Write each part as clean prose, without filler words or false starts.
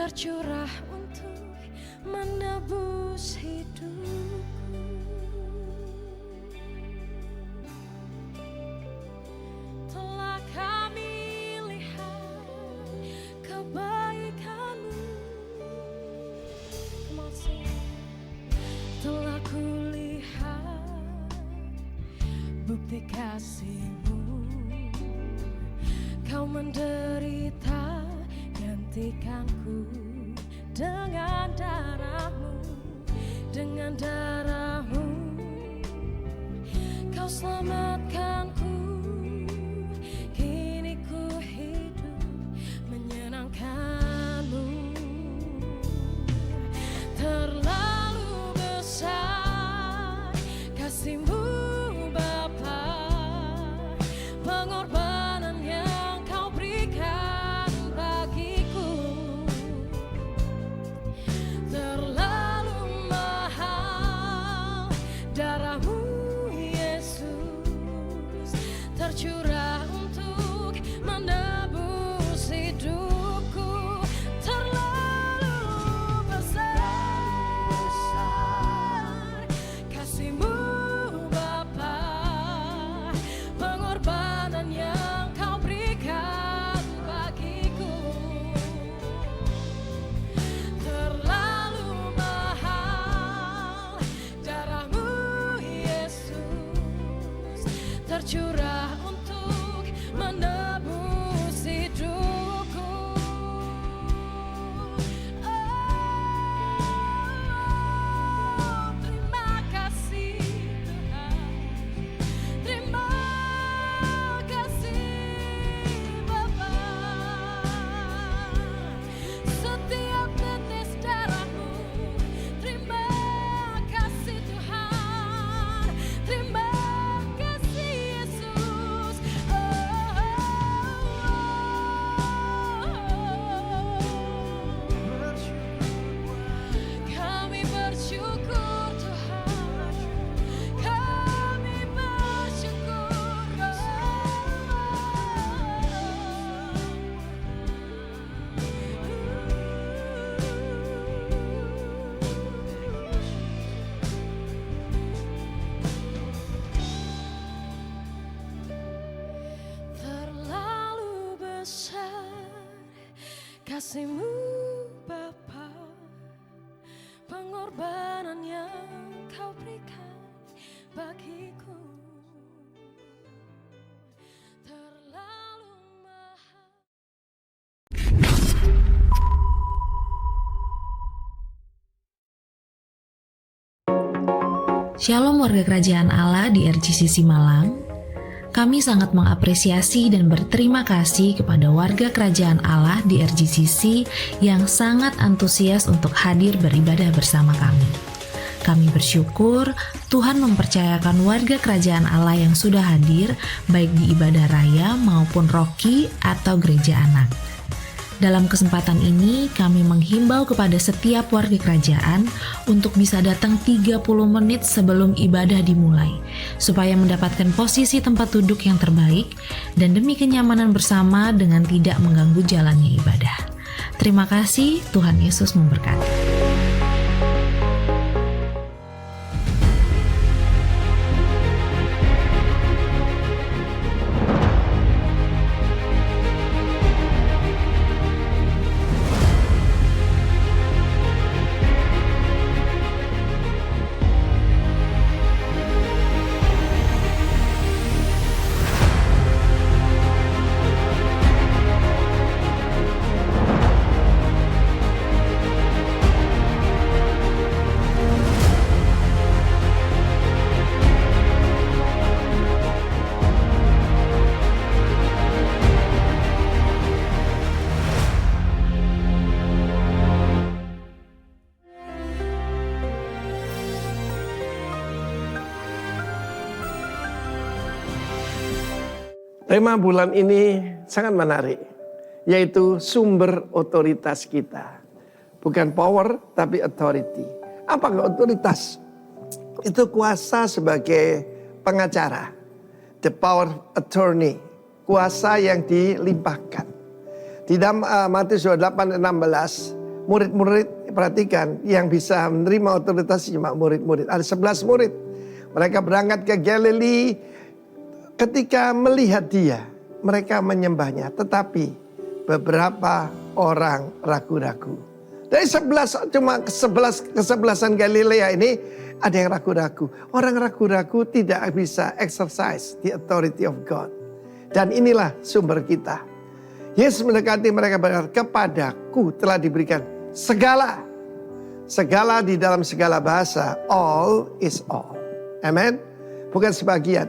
tercurah untuk menebus hidup. Telah kami lihat kebaikan-Mu. Telah kulihat bukti kasih-Mu. Kau menderita gantikanku dengan darah-Mu, dengan darah-Mu. Kau selamatkanku, kini ku hidup menyenangkan-Mu. Terlalu besar kasih-Mu Bapa, pengorbanan yang Kau berikan bagiku. Terlalu mahal darah-Mu Yesus, tercurah untuk menebus hidupku. Terlalu besar kasih-Mu Bapa, pengorbanan yang Kau berikan bagiku. Terlalu mahal darah-Mu Yesus, tercurah untuk menebus hidupku. Oh, terima kasih Tuhan, terima kasih Bapa. Setiap tetes darah-Mu, terima kasih Tuhan, terima kasih Yesus. Kami bersyukur Tuhan, kami bersyukur. Terlalu besar kasih-Mu Bapa, pengorbanan yang Kau berikan bagiku. Terlalu mahal. Shalom warga kerajaan Allah di RGCC Malang. Kami sangat mengapresiasi dan berterima kasih kepada warga kerajaan Allah di RGCC yang sangat antusias untuk hadir beribadah bersama kami. Kami bersyukur Tuhan mempercayakan warga kerajaan Allah yang sudah hadir baik di ibadah raya maupun roki atau gereja anak. Dalam kesempatan ini, kami menghimbau kepada setiap warga kerajaan untuk bisa datang 30 menit sebelum ibadah dimulai, supaya mendapatkan posisi tempat duduk yang terbaik dan demi kenyamanan bersama dengan tidak mengganggu jalannya ibadah. Terima kasih, Tuhan Yesus memberkati. Tema bulan ini sangat menarik, yaitu sumber otoritas kita. Bukan power, tapi authority. Apa otoritas? Itu kuasa sebagai pengacara. The power of attorney. Kuasa yang dilimpahkan. Di dalam Matius 8:16, Murid-murid, perhatikan, yang bisa menerima otoritas cuma murid-murid. Ada 11 murid. Mereka berangkat ke Galilea. Ketika melihat dia, mereka menyembahnya. Tetapi beberapa orang ragu-ragu. Dari 11, cuma kesebelasan Galilea ini ada yang ragu-ragu. Orang ragu-ragu tidak bisa exercise the authority of God. Dan inilah sumber kita. Yesus mendekati mereka berkata, kepadaku telah diberikan segala. Segala di dalam segala bahasa. All is all. Amen. Bukan sebagian.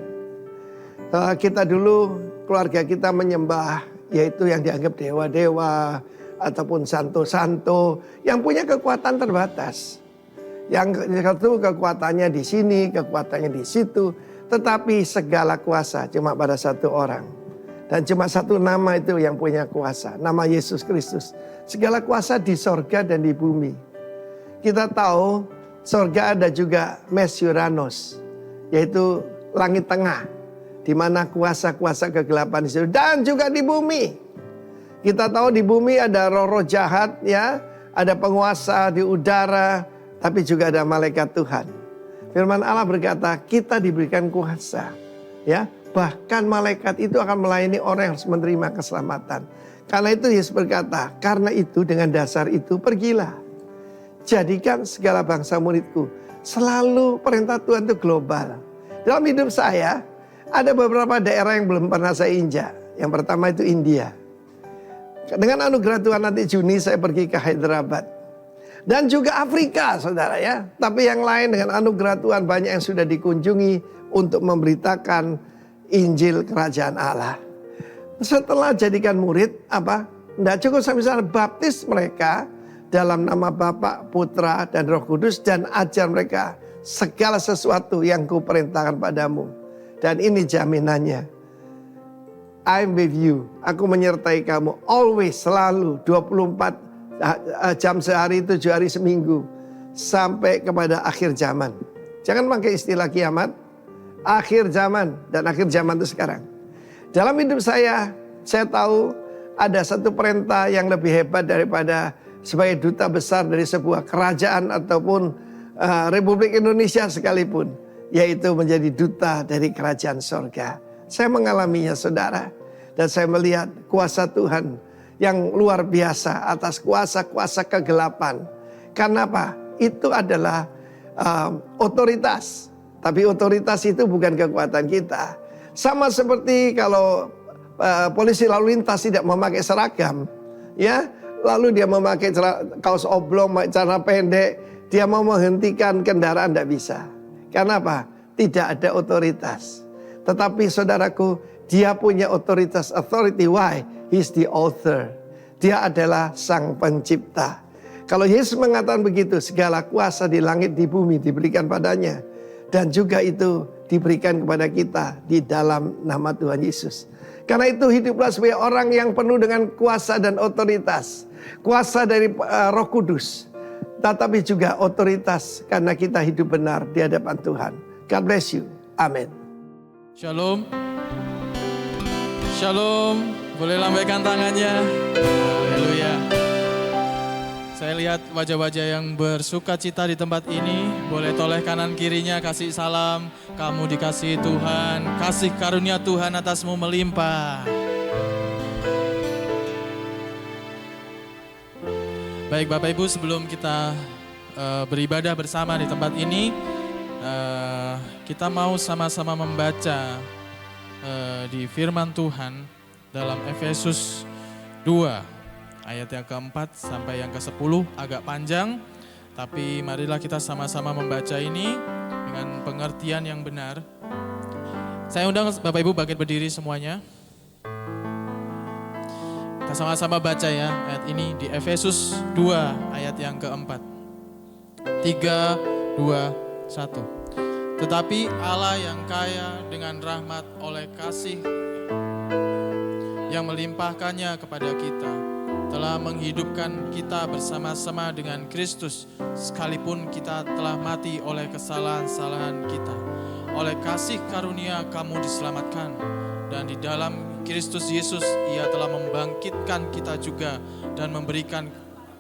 Kita dulu, keluarga kita menyembah, yaitu yang dianggap dewa-dewa ataupun santo-santo yang punya kekuatan terbatas. Yang satu kekuatannya di sini, kekuatannya di situ. Tetapi segala kuasa cuma pada satu orang. Dan cuma satu nama itu yang punya kuasa. Nama Yesus Kristus. Segala kuasa di sorga dan di bumi. Kita tahu sorga ada juga Mesyuranos. Yaitu langit tengah. Di mana kuasa-kuasa kegelapan di situ. Dan juga di bumi. Kita tahu di bumi ada roh-roh jahat, ya. Ada penguasa di udara. Tapi juga ada malaikat Tuhan. Firman Allah berkata, kita diberikan kuasa. Ya. Bahkan malaikat itu akan melayani orang yang harus menerima keselamatan. Karena itu Yesus berkata, karena itu dengan dasar itu pergilah. Jadikan segala bangsa muridku. Selalu perintah Tuhan itu global. Dalam hidup saya, ada beberapa daerah yang belum pernah saya injak. Yang pertama itu India. Dengan anugerah Tuhan nanti Juni saya pergi ke Hyderabad. Dan juga Afrika, saudara ya. Tapi yang lain dengan anugerah Tuhan banyak yang sudah dikunjungi untuk memberitakan Injil Kerajaan Allah. Setelah jadikan murid, tidak cukup sampai sana, baptis mereka dalam nama Bapa, Putra, dan Roh Kudus. Dan ajar mereka segala sesuatu yang kuperintahkan padamu. Dan ini jaminannya. I'm with you. Aku menyertai kamu. Always, selalu, 24 jam sehari, 7 hari seminggu. Sampai kepada akhir zaman. Jangan pakai istilah kiamat. Akhir zaman, dan akhir zaman itu sekarang. Dalam hidup saya tahu ada satu perintah yang lebih hebat daripada sebagai duta besar dari sebuah kerajaan ataupun Republik Indonesia sekalipun. Yaitu menjadi duta dari kerajaan sorga. Saya mengalaminya, saudara. Dan saya melihat kuasa Tuhan yang luar biasa atas kuasa-kuasa kegelapan. Karena apa? Itu adalah otoritas. Tapi otoritas itu bukan kekuatan kita. Sama seperti kalau polisi lalu lintas tidak memakai seragam, ya, lalu dia memakai kaos oblong, celana pendek, dia mau menghentikan kendaraan tidak bisa. Karena apa? Tidak ada otoritas. Tetapi saudaraku, dia punya otoritas. Authority, why? He's the author. Dia adalah sang pencipta. Kalau Yesus mengatakan begitu, segala kuasa di langit di bumi diberikan padanya. Dan juga itu diberikan kepada kita di dalam nama Tuhan Yesus. Karena itu hiduplah sebagai orang yang penuh dengan kuasa dan otoritas. Kuasa dari Roh Kudus. Tetapi juga otoritas karena kita hidup benar di hadapan Tuhan. God bless you. Amin. Shalom. Shalom. Boleh lambaikan tangannya. Haleluya. Saya lihat wajah-wajah yang bersuka cita di tempat ini. Boleh toleh kanan kirinya kasih salam. Kamu dikasihi Tuhan. Kasih karunia Tuhan atasmu melimpah. Baik Bapak Ibu, sebelum kita beribadah bersama di tempat ini, kita mau sama-sama membaca di firman Tuhan dalam Efesus 2. Ayat yang keempat sampai yang ke-10 agak panjang. Tapi marilah kita sama-sama membaca ini dengan pengertian yang benar. Saya undang Bapak Ibu bangkit berdiri semuanya. Kita sama-sama baca ya ayat ini di Efesus 2 ayat yang keempat. 3, 2, 1. Tetapi Allah yang kaya dengan rahmat oleh kasih yang melimpahkannya kepada kita, telah menghidupkan kita bersama-sama dengan Kristus, sekalipun kita telah mati oleh kesalahan-kesalahan kita. Oleh kasih karunia kamu diselamatkan, dan di dalam Kristus Yesus Ia telah membangkitkan kita juga dan memberikan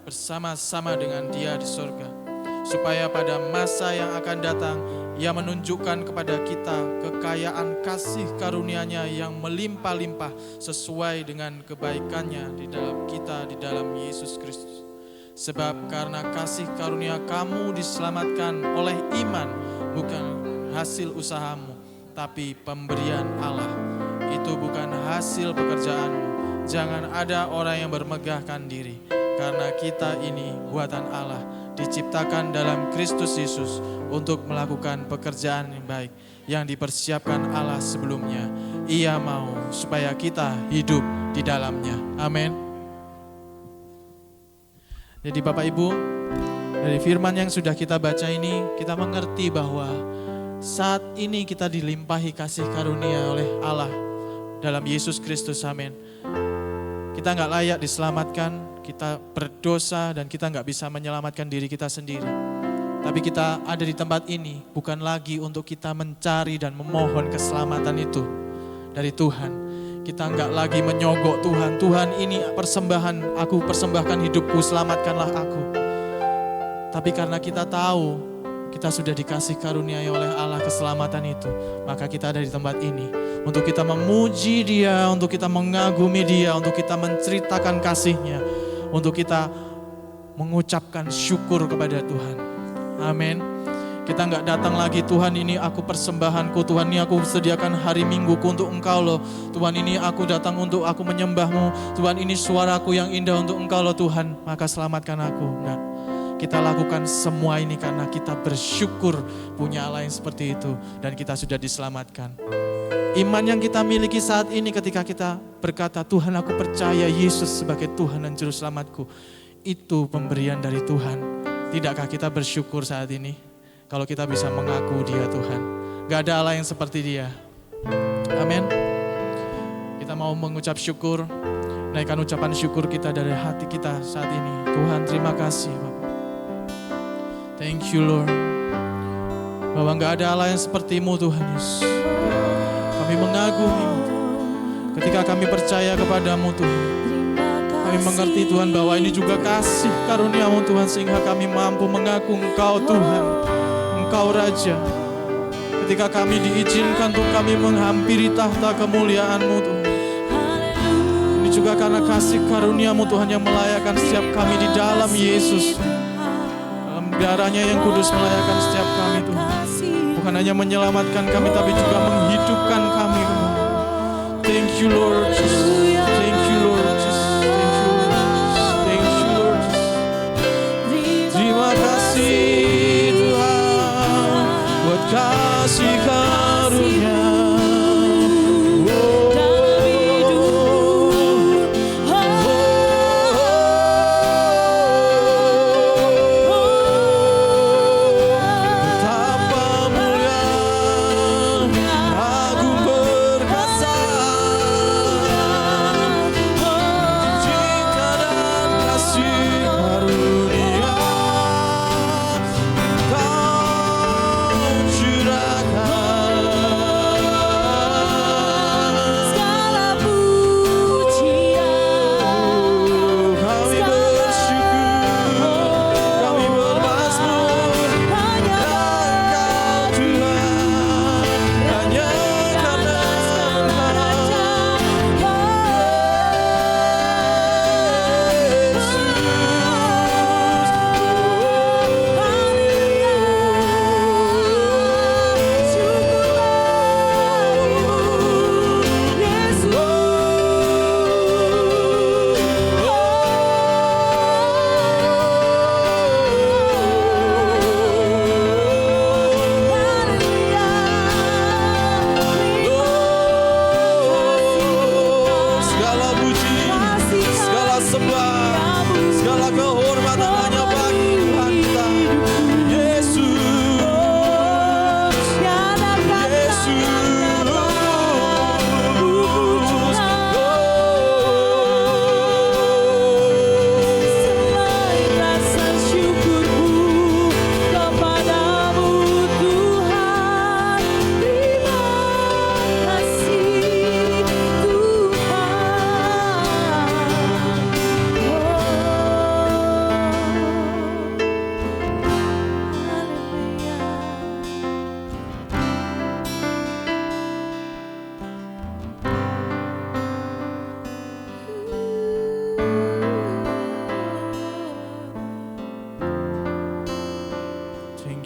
bersama-sama dengan Dia di surga. Supaya pada masa yang akan datang, Ia menunjukkan kepada kita kekayaan kasih karunia-Nya yang melimpah-limpah sesuai dengan kebaikan-Nya di dalam kita, di dalam Yesus Kristus. Sebab karena kasih karunia kamu diselamatkan oleh iman, bukan hasil usahamu, tapi pemberian Allah. Itu bukan hasil pekerjaanmu. Jangan ada orang yang bermegahkan diri, karena kita ini buatan Allah, diciptakan dalam Kristus Yesus untuk melakukan pekerjaan yang baik yang dipersiapkan Allah sebelumnya. Ia mau supaya kita hidup di dalamnya. Amin. Jadi Bapak Ibu, dari firman yang sudah kita baca ini, kita mengerti bahwa saat ini kita dilimpahi kasih karunia oleh Allah dalam Yesus Kristus. Amin. Kita nggak layak diselamatkan, kita berdosa dan kita nggak bisa menyelamatkan diri kita sendiri. Tapi kita ada di tempat ini bukan lagi untuk kita mencari dan memohon keselamatan itu dari Tuhan. Kita nggak lagi menyogok Tuhan. Tuhan, ini persembahan, aku persembahkan hidupku, selamatkanlah aku. Tapi karena kita tahu kita sudah dikasih karunia oleh Allah keselamatan itu, maka kita ada di tempat ini untuk kita memuji Dia, untuk kita mengagumi Dia, untuk kita menceritakan kasih-Nya, untuk kita mengucapkan syukur kepada Tuhan. Amin. Kita nggak datang lagi, Tuhan ini aku persembahanku, Tuhan ini aku sediakan hari mingguku untuk Engkau loh. Tuhan ini aku datang untuk aku menyembahmu. Tuhan ini suaraku yang indah untuk Engkau loh Tuhan, maka selamatkan aku. Enggak. Kita lakukan semua ini karena kita bersyukur punya Allah yang seperti itu dan kita sudah diselamatkan. Iman yang kita miliki saat ini ketika kita berkata, Tuhan aku percaya Yesus sebagai Tuhan dan Juru Selamatku. Itu pemberian dari Tuhan. Tidakkah kita bersyukur saat ini? Kalau kita bisa mengaku Dia Tuhan. Gak ada Allah yang seperti Dia. Amin. Kita mau mengucap syukur. Naikkan ucapan syukur kita dari hati kita saat ini. Tuhan terima kasih Bapak. Thank you Lord. Bahwa gak ada Allah yang seperti-Mu Tuhan Yesus. Kami mengagumi-Mu. Ketika kami percaya kepada-Mu Tuhan. Kami mengerti Tuhan bahwa ini juga kasih karunia-Mu Tuhan. Sehingga kami mampu mengaku Engkau Tuhan. Engkau Raja. Ketika kami diizinkan untuk kami menghampiri tahta kemuliaan-Mu Tuhan. Ini juga karena kasih karunia-Mu Tuhan yang melayakkan setiap kami di dalam Yesus. Darahnya yang kudus melayakan setiap kami Tuhan. Bukan hanya menyelamatkan kami tapi juga menghidupkan kami. Thank you Lord Jesus. Thank you Lord Jesus. Thank you Lord Jesus. Thank you Lord Jesus. Terima kasih Tuhan buat kasih karunia.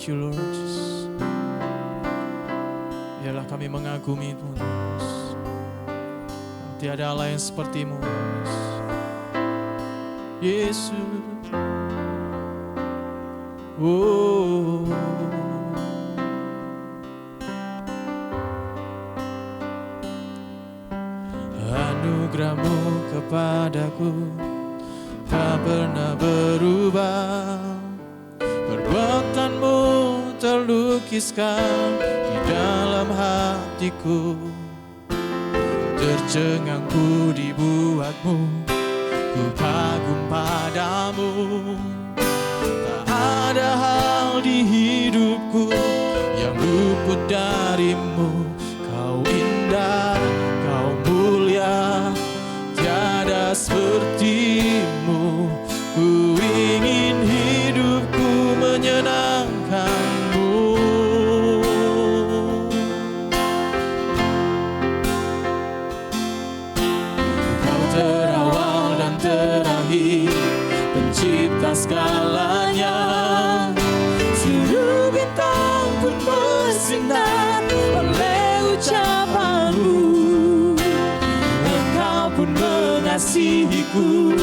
Thank you Lord Jesus. Biarlah kami mengagumi-Mu Yesus. Tiada Allah yang seperti-Mu Yesus. Oh. Anugerah-Mu kepadaku tak pernah berubah. Perbuatan-Mu terlukiskan di dalam hatiku. Tercengang-ku dibuat-Mu, ku kagum padamu. Tak ada hal di hidupku yang luput dari-Mu. Kau indah, Kau mulia, tiada seperti-Mu. Ku ingin hidupku menyenangkan-Mu. Kau terawal dan terakhir, pencipta segalanya. Seluruh bintang pun bersinar oleh ucapan-Mu. Engkau pun mengasihiku,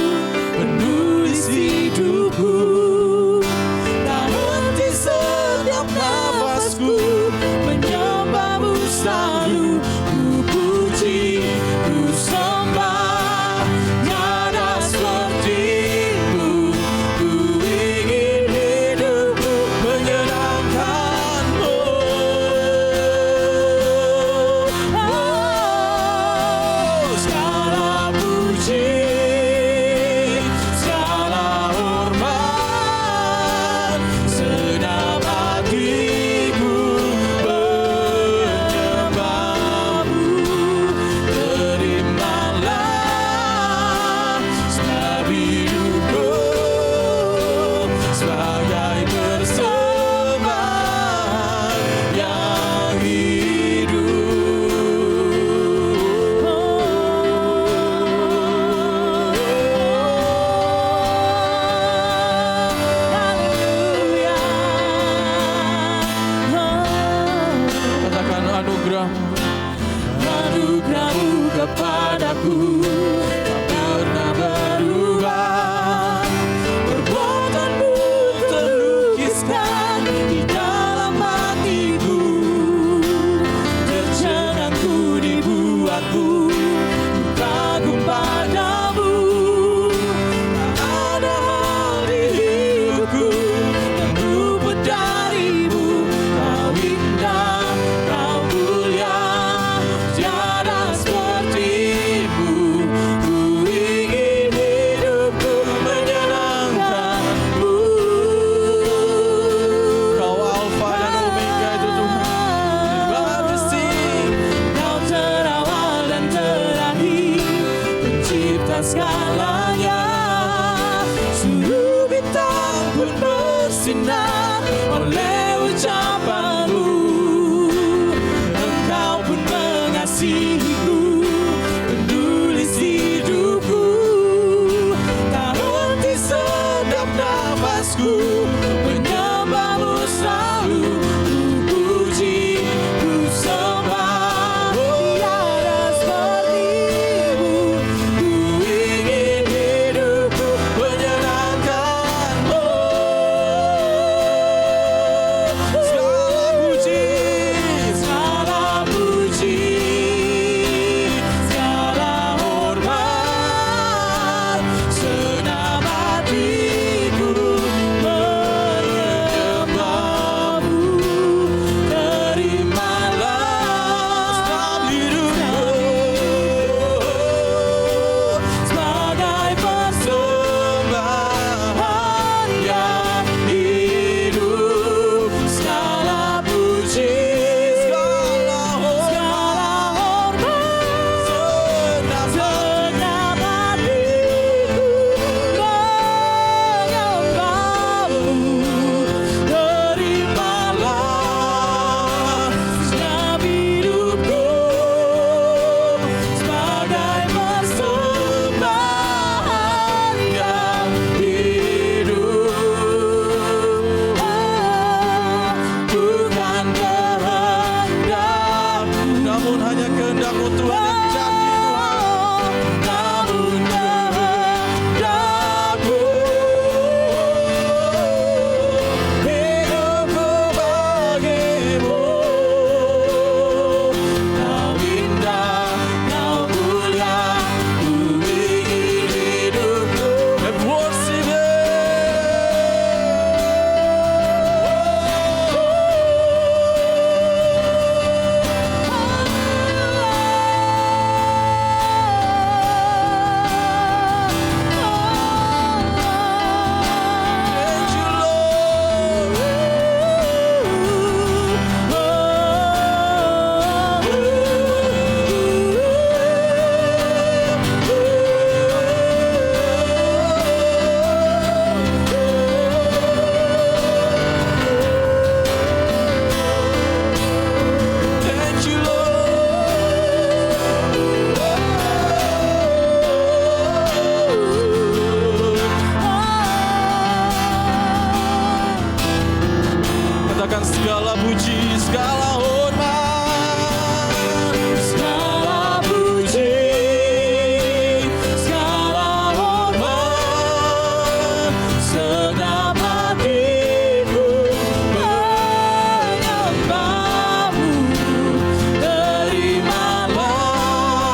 penulis hidupku. Tak henti setiap nafasku menyembah-Mu selalu. Ku puji, ku sembah, tiada seperti-Mu. Ku ingin hidupku menyenangkan-Mu. Oh, segala puji, segala hormat, segenap hatiku menyembah-Mu. Terimalah setiap hidupku sebagai persembahan yang Katakan anugerah-Mu, anugerah-Mu kepadaku tak pernah berubah. Perbuatan-Mu terlukiskan di dalam hatiku. Tercengang-ku dibuat-Mu, ku kagum padamu. Tak ada hal di hidupku yang luput dari-Mu. Kau indah, Kau mulia, tiada seperti-Mu. Ku ingin hidupku menyenangkan-Mu. Kau Alfa dan Omega itu Tuhan. Bapesti, Kau terawal dan terakhir, pencipta segalanya. Seluruh bintang pun bersinar oleh ucapan-Mu. Engkau pun mengasihiku, penulis hidupku. Tak henti setiap nafasku menyembah-Mu selalu. Ku puji, ku sembah, tiada seperti-Mu. Ku ingin hidupku menyenangkan-Mu. Segala puji, segala puji, kehendak-Mu Tuhan yang jadi Tuhan. Namun kehendak-Mu, hidupku bagimu. Kau indah, Kau mulia, ku ingin hidupku. And worship Him. Thank you, Lord. Thank you, Lord. Katakan segala puji, segala hormat, segala puji, segala hormat, segenap hatiku menyembah-Mu. Terimalah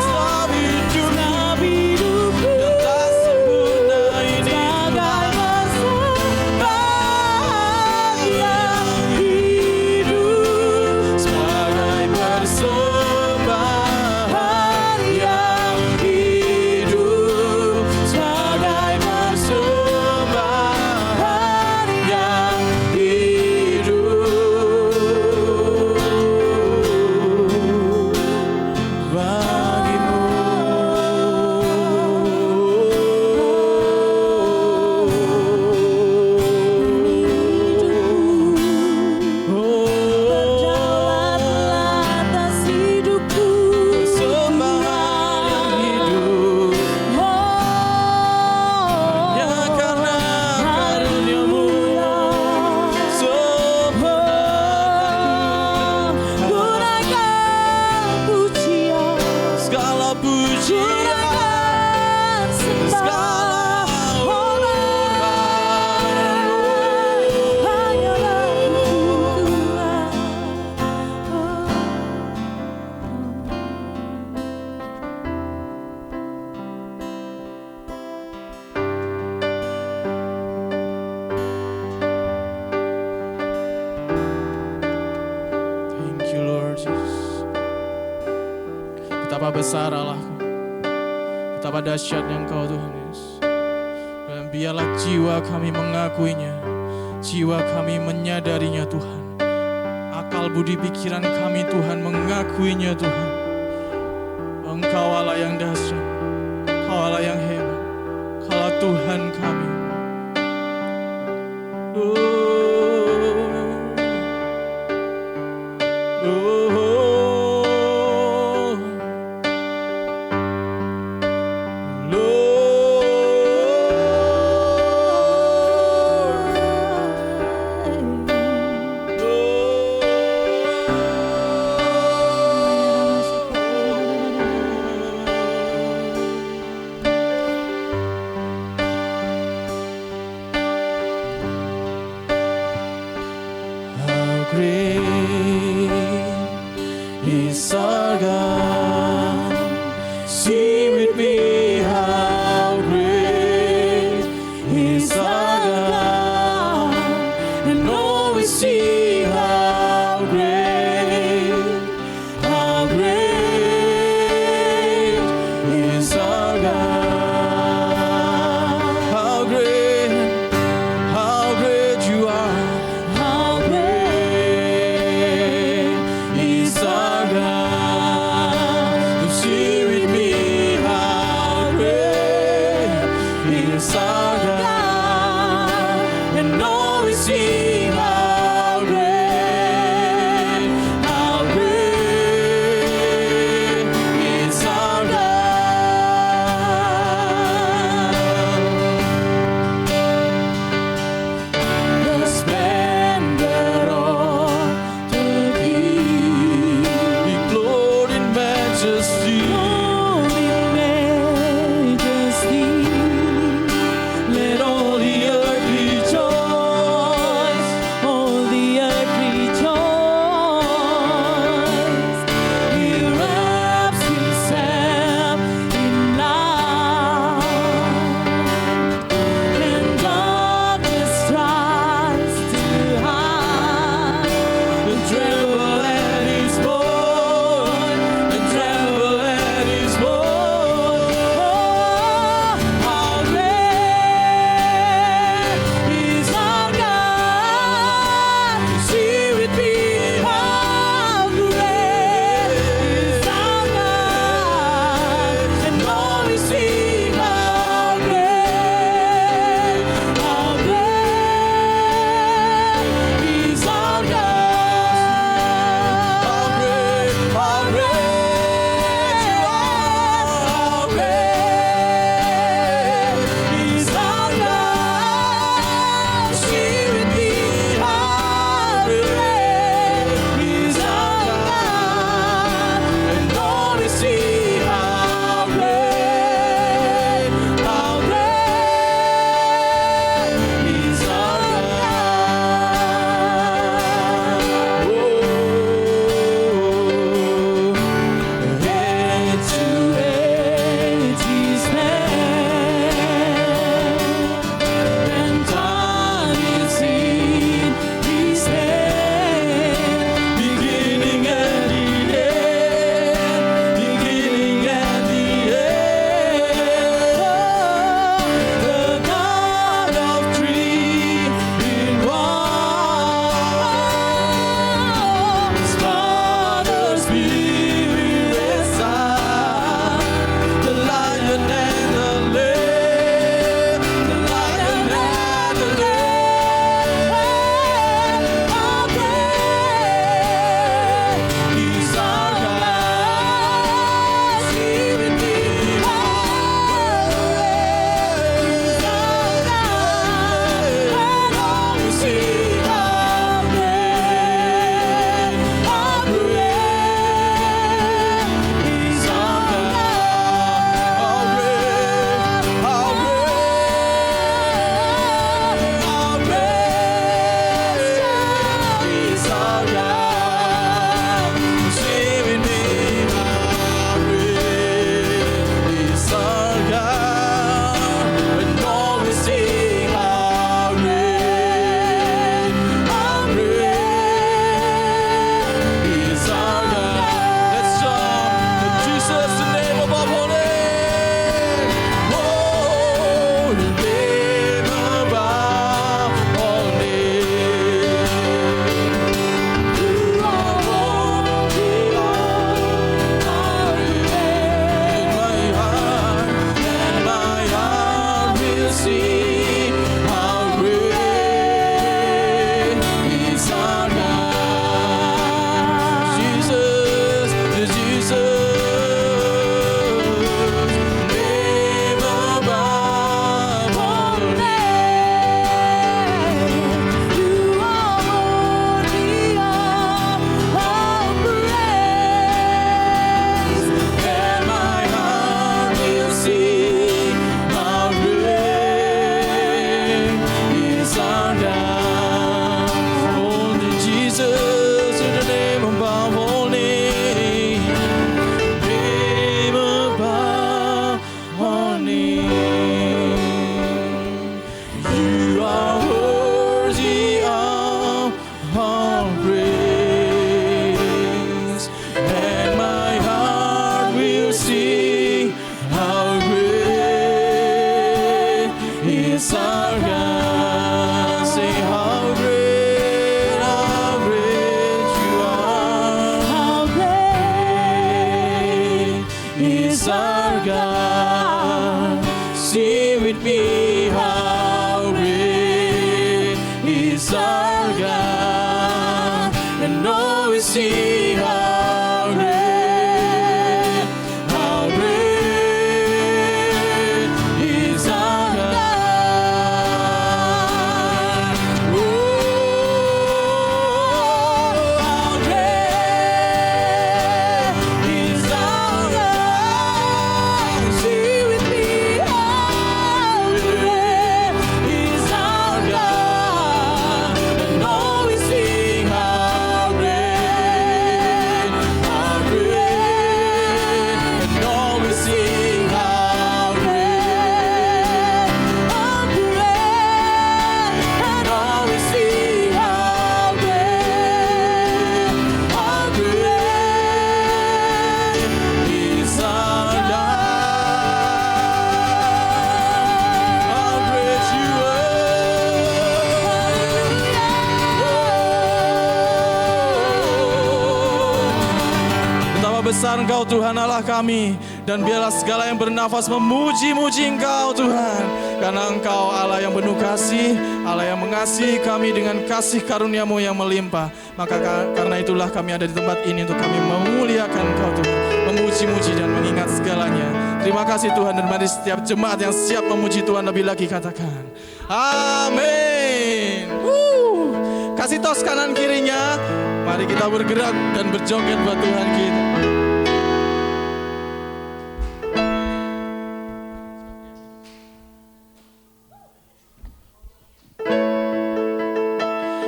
setiap hidupku yang tak sempurna ini, sebagai persembahan yang hidup, sebagai persembahan yang hidup bagimu. Persembahan yang hidup, hanya karena karunia-Mu segala pujian, segala Thank you, Lord Jesus. Betapa besar Allah-Ku, betapa dahsyatnya Engkau Tuhan Yesus. Dan biarlah jiwa kami mengakuinya, jiwa kami menyadarinya Tuhan. Akal budi pikiran kami Tuhan mengakuinya Tuhan. Engkau Allah yang dahsyat, Engkau Allah yang hebat, Engkau Tuhan kami. Great is our God. Sing with me, how great is our God. And always see how great is our God. How great you are. How great is our God. Sing with me, how great is our God. And always sing how great is our God. The splendor of the King, He gloried in majesty. surga. Sing with me how great is our God, and know we see how great is our God. Oh, how great is our God. Sing with me, how great is our God, and know we sing how great, and know we sing how great, and know we sing how great is our God. How great you are. Betapa besar Engkau Tuhan Allah kami, dan biarlah segala yang bernafas memuji-muji Engkau Tuhan, karena Engkau Allah yang penuh kasih, Allah yang mengasihi kami dengan kasih karunia-Mu yang melimpah. Maka karena itulah kami ada di tempat ini untuk kami memuliakan Engkau Tuhan, memuji-muji dan mengingat segalanya. Terima kasih Tuhan, dan mari setiap jemaat yang siap memuji Tuhan lebih lagi katakan amin. Kasih tos kanan kirinya, mari kita bergerak dan berjoget buat Tuhan kita.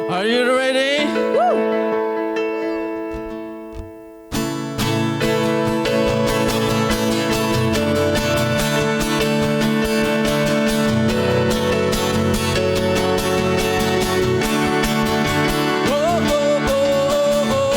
Are you ready? Oh, oh, oh, oh, oh.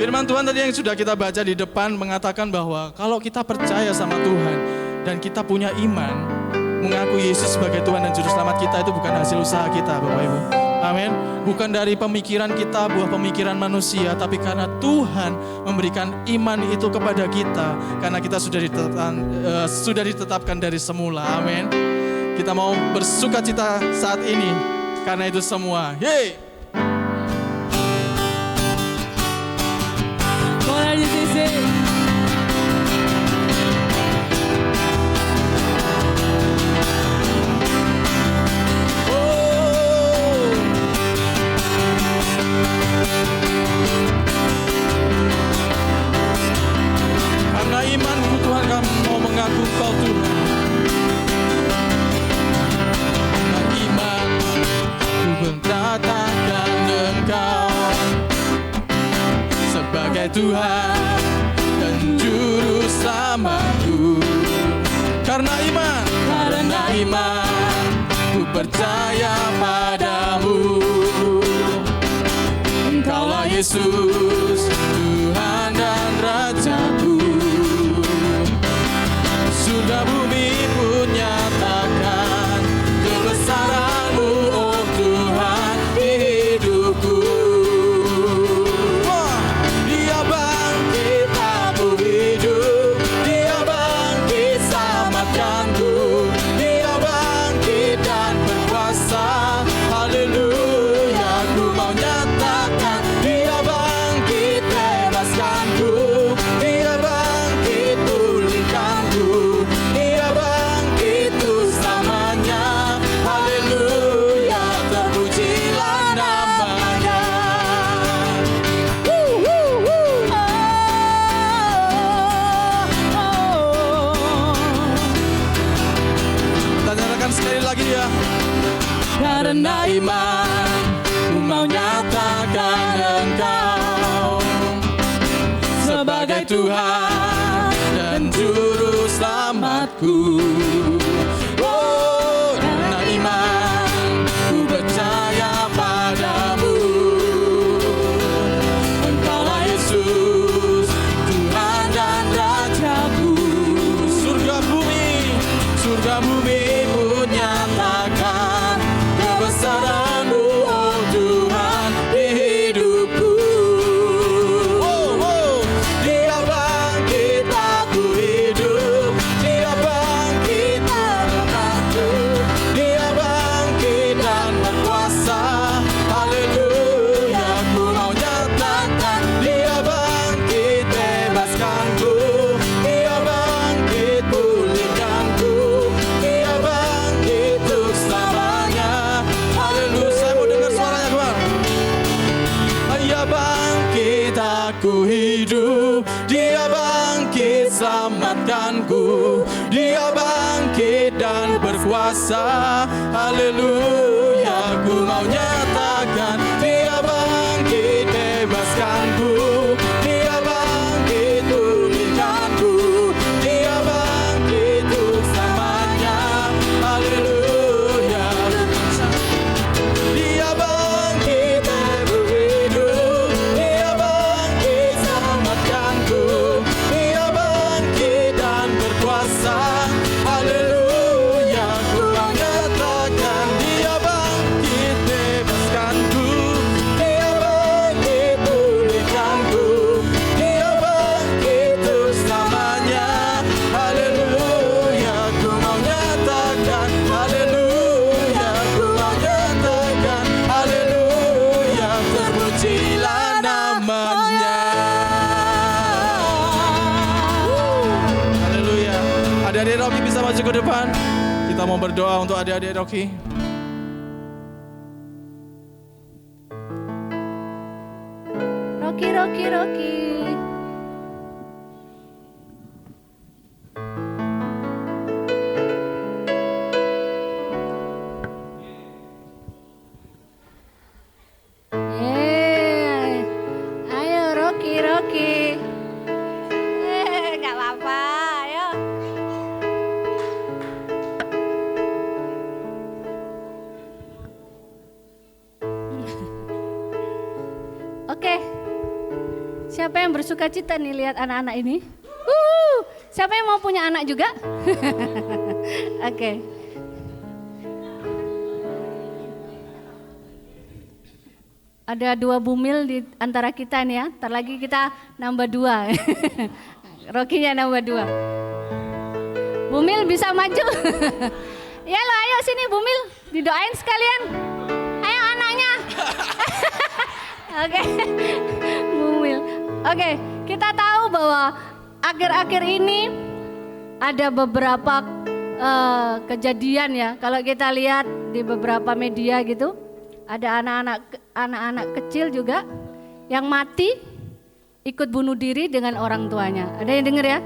Firman Tuhan tadi yang sudah kita baca di depan mengatakan bahwa kalau kita percaya sama Tuhan dan kita punya iman, mengaku Yesus sebagai Tuhan dan Juru Selamat kita, itu bukan hasil usaha kita, Bapak Ibu. Amin. Bukan dari pemikiran kita, buah pemikiran manusia, tapi karena Tuhan memberikan iman itu kepada kita, karena kita sudah ditetapkan dari semula. Amin. Kita mau bersukacita saat ini karena itu semua. Yeay! Boleh di sisi. Karena imanku Tuhan, kami mau mengaku Kau Tuhan. Karena iman ku berkatakan Engkau sebagai Tuhan dan Juru Selamatku. Karena iman ku percaya padamu. Engkaulah Yesus, Tuhan dan Rajaku. Surga bumi pun nyatakan kebesaran-Mu, oh Tuhan, di hidupku. Dia bangkit, aku hidup. Dia bangkit, selamatkanku. Dia bangkit dan berkuasa. Haleluya, ku mau nyatakan. Dia bangkit, bebaskanku. Dia bangkit, pulihkanku. Dia bangkit untuk selamanya. Haleluya, terpujilah namanya. Kita nyatakan sekali lagi ya. Karena iman ku mau nyatakan Engkau sebagai Tuhan dan Juru Selamatku. Oh, karena iman ku percaya padamu. Engkaulah Yesus, Tuhan dan Rajaku. Surga bumi pun nyatakan kebesaran-Mu, oh Tuhan, di hidupku. Dia bangkit, aku hidup. Dia bangkit, aku. Dia bangkit dan berkuasa. Haleluya, ku mau nyatakan. Dia bangkit, bebaskanku. Dia bangkit, pulihkanku. Dia bangkit untuk selamanya. Haleluya, saya mau dengar suaranya keluar. Dia bangkit, aku hidup. Dia bangkit, selamatkanku. Dia bangkit dan berkuasa. Haleluya, ku mau nyatakan. Dia bangkit, bebaskanku. Dia bangkit, pulihkanku. Dia bangkit untuk selamanya. Haleluya. Dia bangkit, aku hidup. Dia bangkit, selamatkanku. Dia bangkit dan berkuasa. Haleluya, ku mau nyatakan. Dia bangkit, bebaskanku. Dia bangkit, pulihkanku. Dia bangkit untuk selamanya. Haleluya, ku mau nyatakan. Haleluya, ku mau nyatakan. Haleluya, terpujilah namanya. Haleluya. Adik-adik Rocky bisa maju ke depan. Kita mau berdoa untuk adik-adik Rocky. Rocky. Ayo Rocky. Gak apa-apa, ayo. Oke, Siapa yang bersuka cita nih lihat anak-anak ini? Siapa yang mau punya anak juga? Oke. Ada 2 bumil di antara kita nih ya. Ntar lagi kita nambah 2. Rokinya nambah 2. Bumil bisa maju. Ya lo, ayo sini Bumil, didoain sekalian. Ayo anaknya. Oke. Bumil. Oke, kita tahu bahwa akhir-akhir ini ada beberapa kejadian ya. Kalau kita lihat di beberapa media gitu, ada anak-anak kecil juga yang mati ikut bunuh diri dengan orang tuanya. Ada yang dengar ya?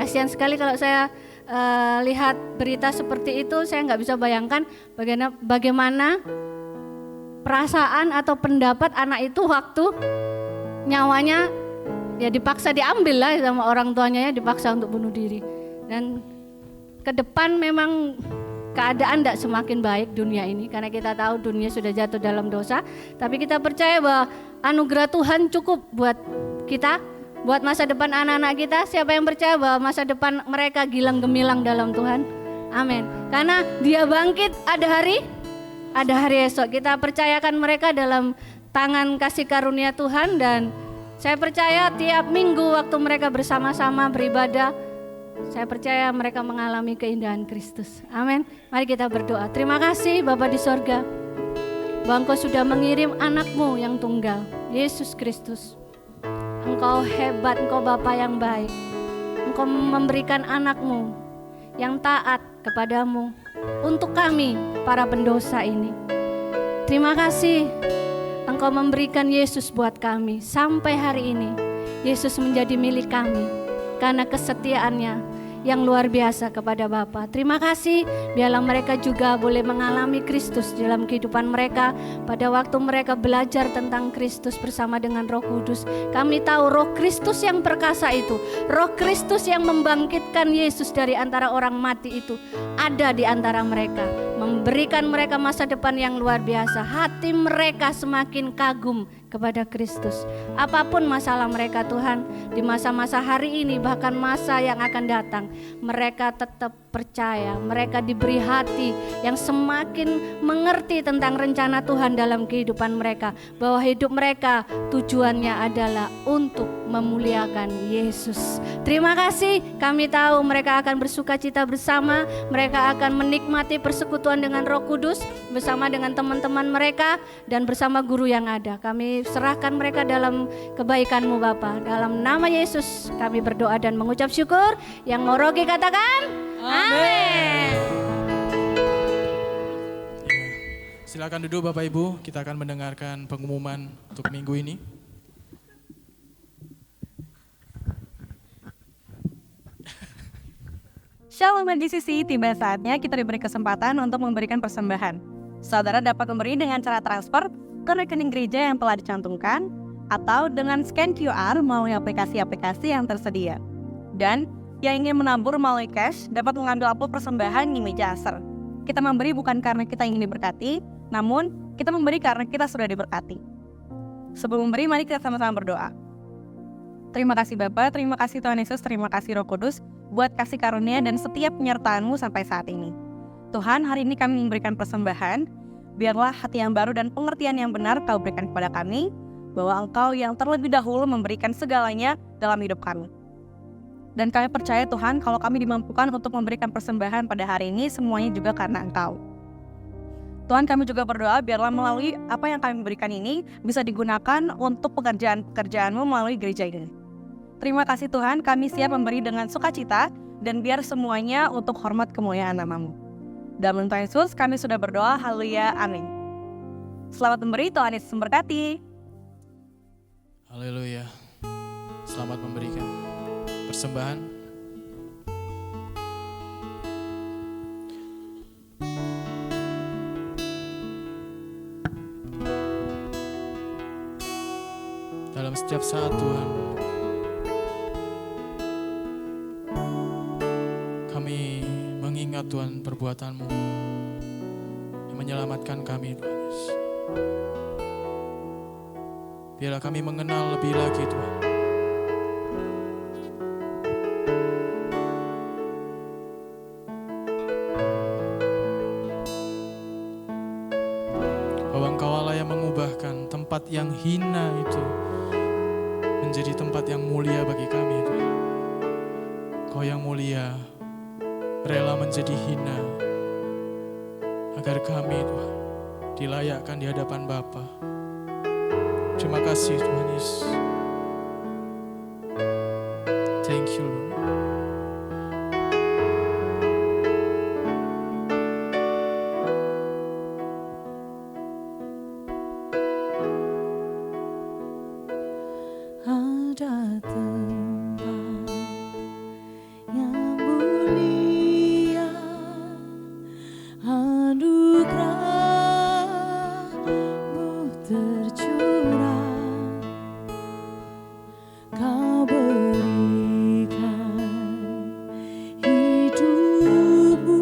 Kasihan sekali kalau saya lihat berita seperti itu. Saya nggak bisa bayangkan bagaimana perasaan atau pendapat anak itu waktu nyawanya ya dipaksa diambil lah sama orang tuanya, ya dipaksa untuk bunuh diri. Dan ke depan memang keadaan tidak semakin baik dunia ini, karena kita tahu dunia sudah jatuh dalam dosa. Tapi kita percaya bahwa anugerah Tuhan cukup buat kita, buat masa depan anak-anak kita. Siapa yang percaya bahwa masa depan mereka gilang gemilang dalam Tuhan? Amin. Karena Dia bangkit, ada hari esok. Kita percayakan mereka dalam tangan kasih karunia Tuhan. Dan saya percaya tiap minggu waktu mereka bersama-sama beribadah, saya percaya mereka mengalami keindahan Kristus. Amin. Mari kita berdoa. Terima kasih Bapa di sorga, bahwa Engkau sudah mengirim anak-Mu yang tunggal, Yesus Kristus. Engkau hebat, Engkau Bapa yang baik. Engkau memberikan anak-Mu yang taat kepadamu untuk kami para pendosa ini. Terima kasih Engkau memberikan Yesus buat kami. Sampai hari ini Yesus menjadi milik kami karena kesetiaannya yang luar biasa kepada Bapa. Terima kasih, biarlah mereka juga boleh mengalami Kristus dalam kehidupan mereka. Pada waktu mereka belajar tentang Kristus bersama dengan Roh Kudus, kami tahu Roh Kristus yang perkasa itu, Roh Kristus yang membangkitkan Yesus dari antara orang mati itu ada di antara mereka, memberikan mereka masa depan yang luar biasa. Hati mereka semakin kagum kepada Kristus. Apapun masalah mereka Tuhan, di masa-masa hari ini bahkan masa yang akan datang, mereka tetap percaya, mereka diberi hati yang semakin mengerti tentang rencana Tuhan dalam kehidupan mereka, bahwa hidup mereka tujuannya adalah untuk memuliakan Yesus. Terima kasih, kami tahu mereka akan bersuka cita bersama, mereka akan menikmati persekutuan dengan Roh Kudus bersama dengan teman-teman mereka dan bersama guru yang ada. Kami serahkan mereka dalam kebaikan-Mu Bapa. Dalam nama Yesus kami berdoa dan mengucap syukur. Yang mau Rogi katakan amin. Silakan duduk Bapak Ibu, kita akan mendengarkan pengumuman untuk minggu ini. Shalom GCC, tiba saatnya kita diberi kesempatan untuk memberikan persembahan. Saudara dapat memberi dengan cara transfer ke rekening gereja yang telah dicantumkan atau dengan scan QR melalui aplikasi-aplikasi yang tersedia. Dan yang ingin menabur melalui cash dapat mengambil amplop persembahan di meja asar. Kita memberi bukan karena kita ingin diberkati, namun kita memberi karena kita sudah diberkati. Sebelum memberi, mari kita sama-sama berdoa. Terima kasih Bapa, terima kasih Tuhan Yesus, terima kasih Roh Kudus buat kasih karunia dan setiap penyertaan-Mu sampai saat ini. Tuhan, hari ini kami memberikan persembahan, biarlah hati yang baru dan pengertian yang benar Kau berikan kepada kami, bahwa Engkau yang terlebih dahulu memberikan segalanya dalam hidup kami. Dan kami percaya Tuhan, kalau kami dimampukan untuk memberikan persembahan pada hari ini, semuanya juga karena Engkau. Tuhan, kami juga berdoa biarlah melalui apa yang kami berikan ini bisa digunakan untuk pekerjaan-pekerjaan-Mu melalui gereja ini. Terima kasih Tuhan, kami siap memberi dengan sukacita dan biar semuanya untuk hormat kemuliaan nama-Mu. Dalam nama Yesus kami sudah berdoa, haleluya, amin. Selamat memberi, Tuhan Yesus memberkati. Haleluya. Selamat memberikan persembahan. Dalam setiap saat Tuhan, kami mengingat Tuhan perbuatan-Mu yang menyelamatkan kami Tuhan Yesus. Biarlah kami mengenal lebih lagi Tuhan tempat yang hina itu menjadi tempat yang mulia bagi kami, Tuhan. Kau yang mulia rela menjadi hina agar kami, Tuhan, dilayakkan di hadapan Bapa. Terima kasih Tuhan Yesus. Thank you Lord. Ada tempat yang mulia, anugerah-Mu tercurah, Kau berikan hidup-Mu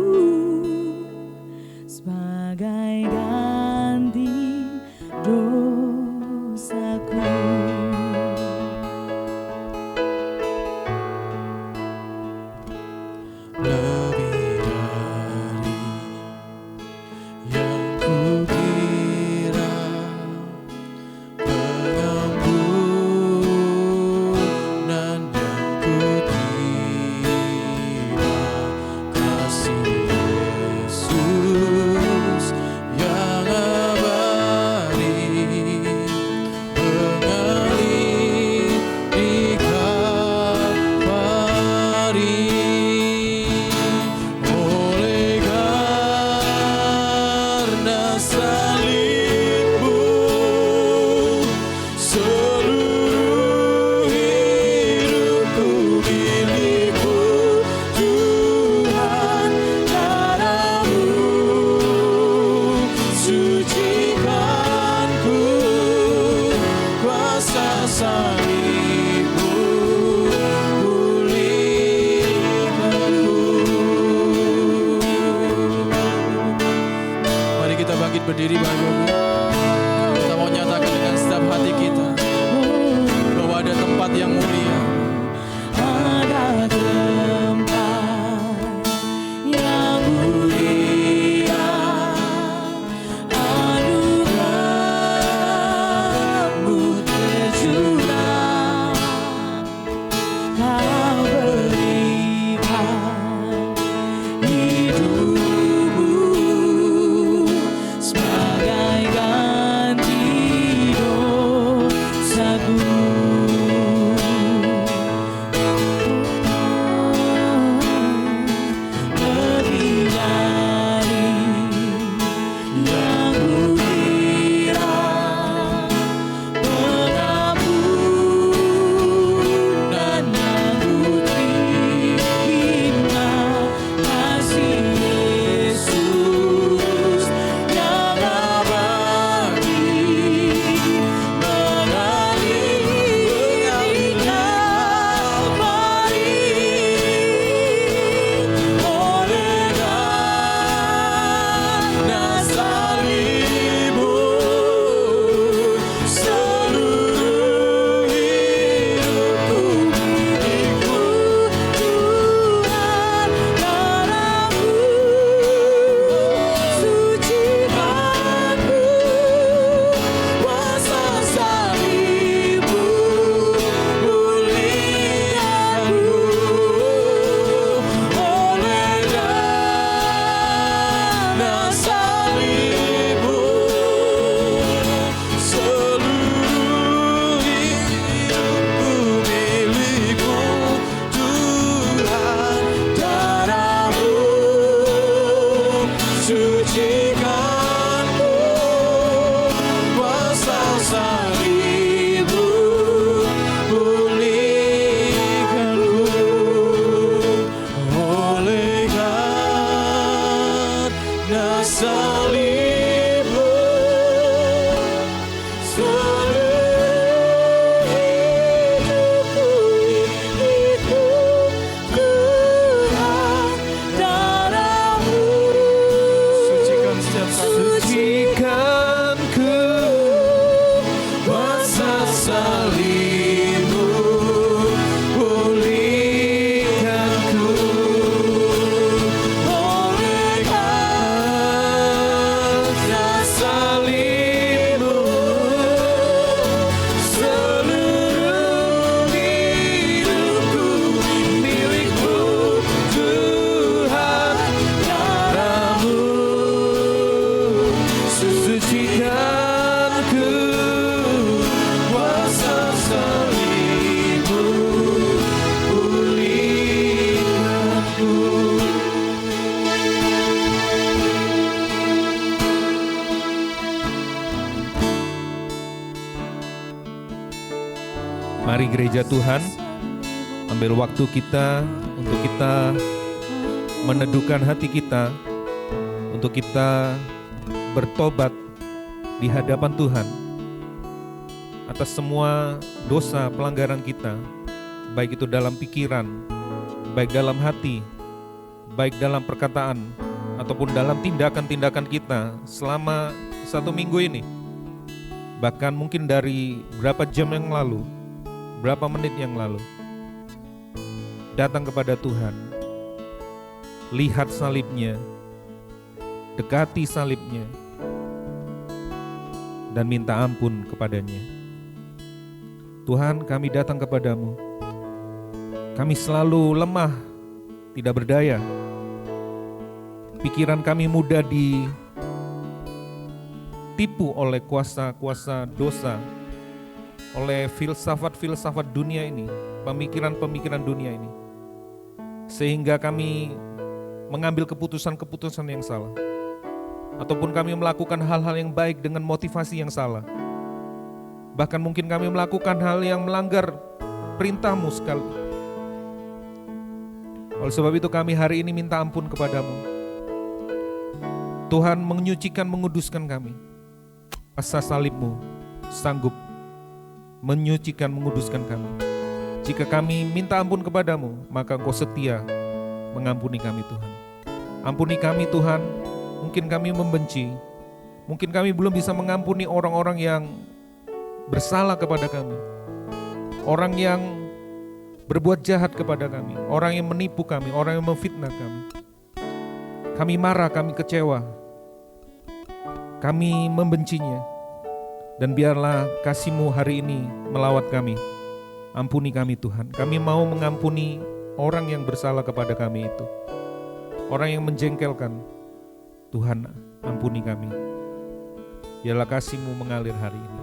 sebagai ganti dosaku. Mari gereja Tuhan, ambil waktu kita untuk kita meneduhkan hati kita, untuk kita bertobat di hadapan Tuhan atas semua dosa pelanggaran kita, baik itu dalam pikiran, baik dalam hati, baik dalam perkataan, ataupun dalam tindakan-tindakan kita selama 1 minggu ini. Bahkan mungkin dari berapa jam yang lalu, berapa menit yang lalu. Datang kepada Tuhan, lihat salibnya, dekati salibnya, dan minta ampun kepadanya. Tuhan, kami datang kepadamu. Kami selalu lemah, tidak berdaya. Pikiran kami mudah ditipu oleh kuasa-kuasa dosa, oleh filsafat-filsafat dunia ini, pemikiran-pemikiran dunia ini. Sehingga kami mengambil keputusan-keputusan yang salah. Ataupun kami melakukan hal-hal yang baik dengan motivasi yang salah. Bahkan mungkin kami melakukan hal yang melanggar perintah-Mu sekali. Oleh sebab itu kami hari ini minta ampun kepadamu. Tuhan menyucikan, menguduskan kami. Asa salib-Mu sanggup menyucikan, menguduskan kami. Jika kami minta ampun kepadamu, maka Engkau setia mengampuni kami Tuhan. Ampuni kami Tuhan, mungkin kami membenci, mungkin kami belum bisa mengampuni orang-orang yang bersalah kepada kami, orang yang berbuat jahat kepada kami, orang yang menipu kami, orang yang memfitnah kami. Kami marah, kami kecewa, kami membencinya. Dan biarlah kasih-Mu hari ini melawat kami. Ampuni kami Tuhan. Kami mau mengampuni orang yang bersalah kepada kami itu. Orang yang menjengkelkan. Tuhan, ampuni kami. Biarlah kasih-Mu mengalir hari ini.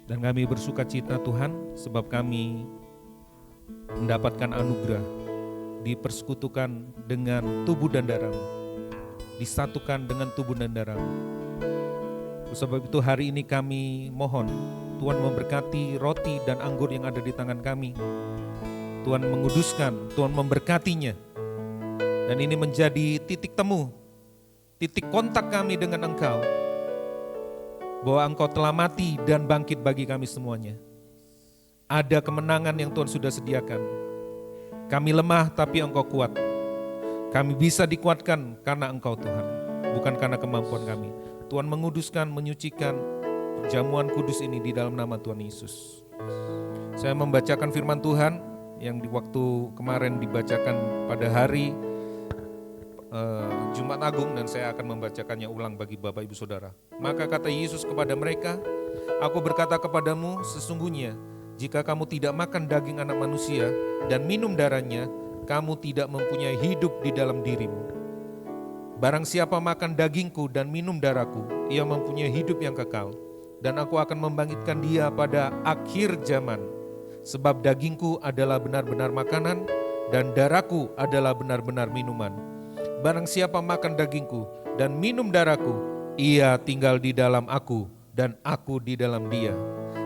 Dan kami bersuka cita Tuhan, sebab kami mendapatkan anugerah, dipersekutukan dengan tubuh dan darah-Mu, disatukan dengan tubuh dan darah-Mu. Sebab itu hari ini kami mohon Tuhan memberkati roti dan anggur yang ada di tangan kami. Tuhan menguduskan, Tuhan memberkatinya. Dan ini menjadi titik temu, titik kontak kami dengan Engkau, bahwa Engkau telah mati dan bangkit bagi kami semuanya. Ada kemenangan yang Tuhan sudah sediakan. Kami lemah tapi Engkau kuat. Kami bisa dikuatkan karena Engkau Tuhan, bukan karena kemampuan kami. Tuhan menguduskan, menyucikan perjamuan kudus ini di dalam nama Tuhan Yesus. Saya membacakan firman Tuhan yang di waktu kemarin dibacakan pada hari Jumat Agung, dan saya akan membacakannya ulang bagi Bapak Ibu Saudara. Maka kata Yesus kepada mereka, "Aku berkata kepadamu, sesungguhnya jika kamu tidak makan daging anak manusia dan minum darahnya, kamu tidak mempunyai hidup di dalam dirimu. Barang siapa makan dagingku dan minum darahku, ia mempunyai hidup yang kekal, dan aku akan membangkitkan dia pada akhir zaman. Sebab dagingku adalah benar-benar makanan, dan darahku adalah benar-benar minuman. Barang siapa makan dagingku dan minum darahku, ia tinggal di dalam aku dan aku di dalam dia.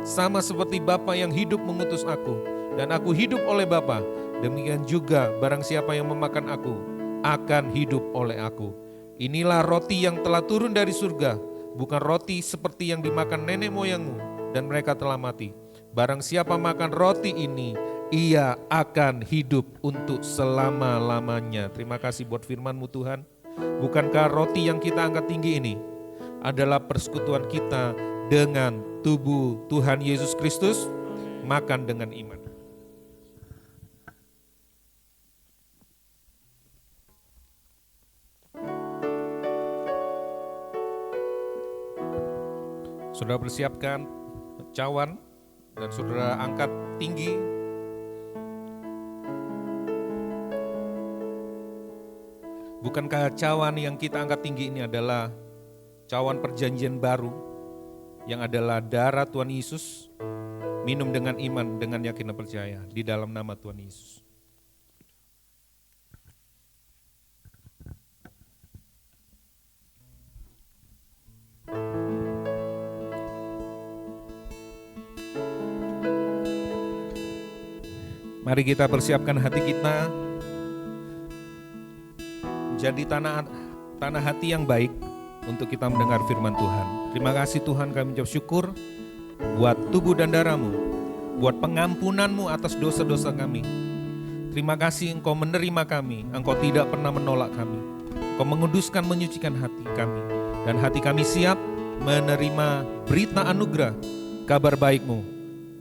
Sama seperti Bapa yang hidup mengutus aku dan aku hidup oleh Bapa, demikian juga barang siapa yang memakan aku akan hidup oleh aku. Inilah roti yang telah turun dari surga, bukan roti seperti yang dimakan nenek moyangmu dan mereka telah mati. Barang siapa makan roti ini, ia akan hidup untuk selama-lamanya." Terima kasih buat firman-Mu Tuhan. Bukankah roti yang kita angkat tinggi ini adalah persekutuan kita dengan tubuh Tuhan Yesus Kristus? Makan dengan iman. Saudara persiapkan cawan dan saudara angkat tinggi. Bukan Bukankah cawan yang kita angkat tinggi ini adalah cawan perjanjian baru yang adalah darah Tuhan Yesus, minum dengan iman, dengan yakin dan percaya di dalam nama Tuhan Yesus. Mari kita persiapkan hati kita menjadi tanah hati yang baik untuk kita mendengar firman Tuhan. Terima kasih Tuhan, kami ucap syukur buat tubuh dan darah-Mu, buat pengampunan-Mu atas dosa-dosa kami. Terima kasih Engkau menerima kami, Engkau tidak pernah menolak kami. Engkau menguduskan, menyucikan hati kami, dan hati kami siap menerima berita anugerah, kabar baik-Mu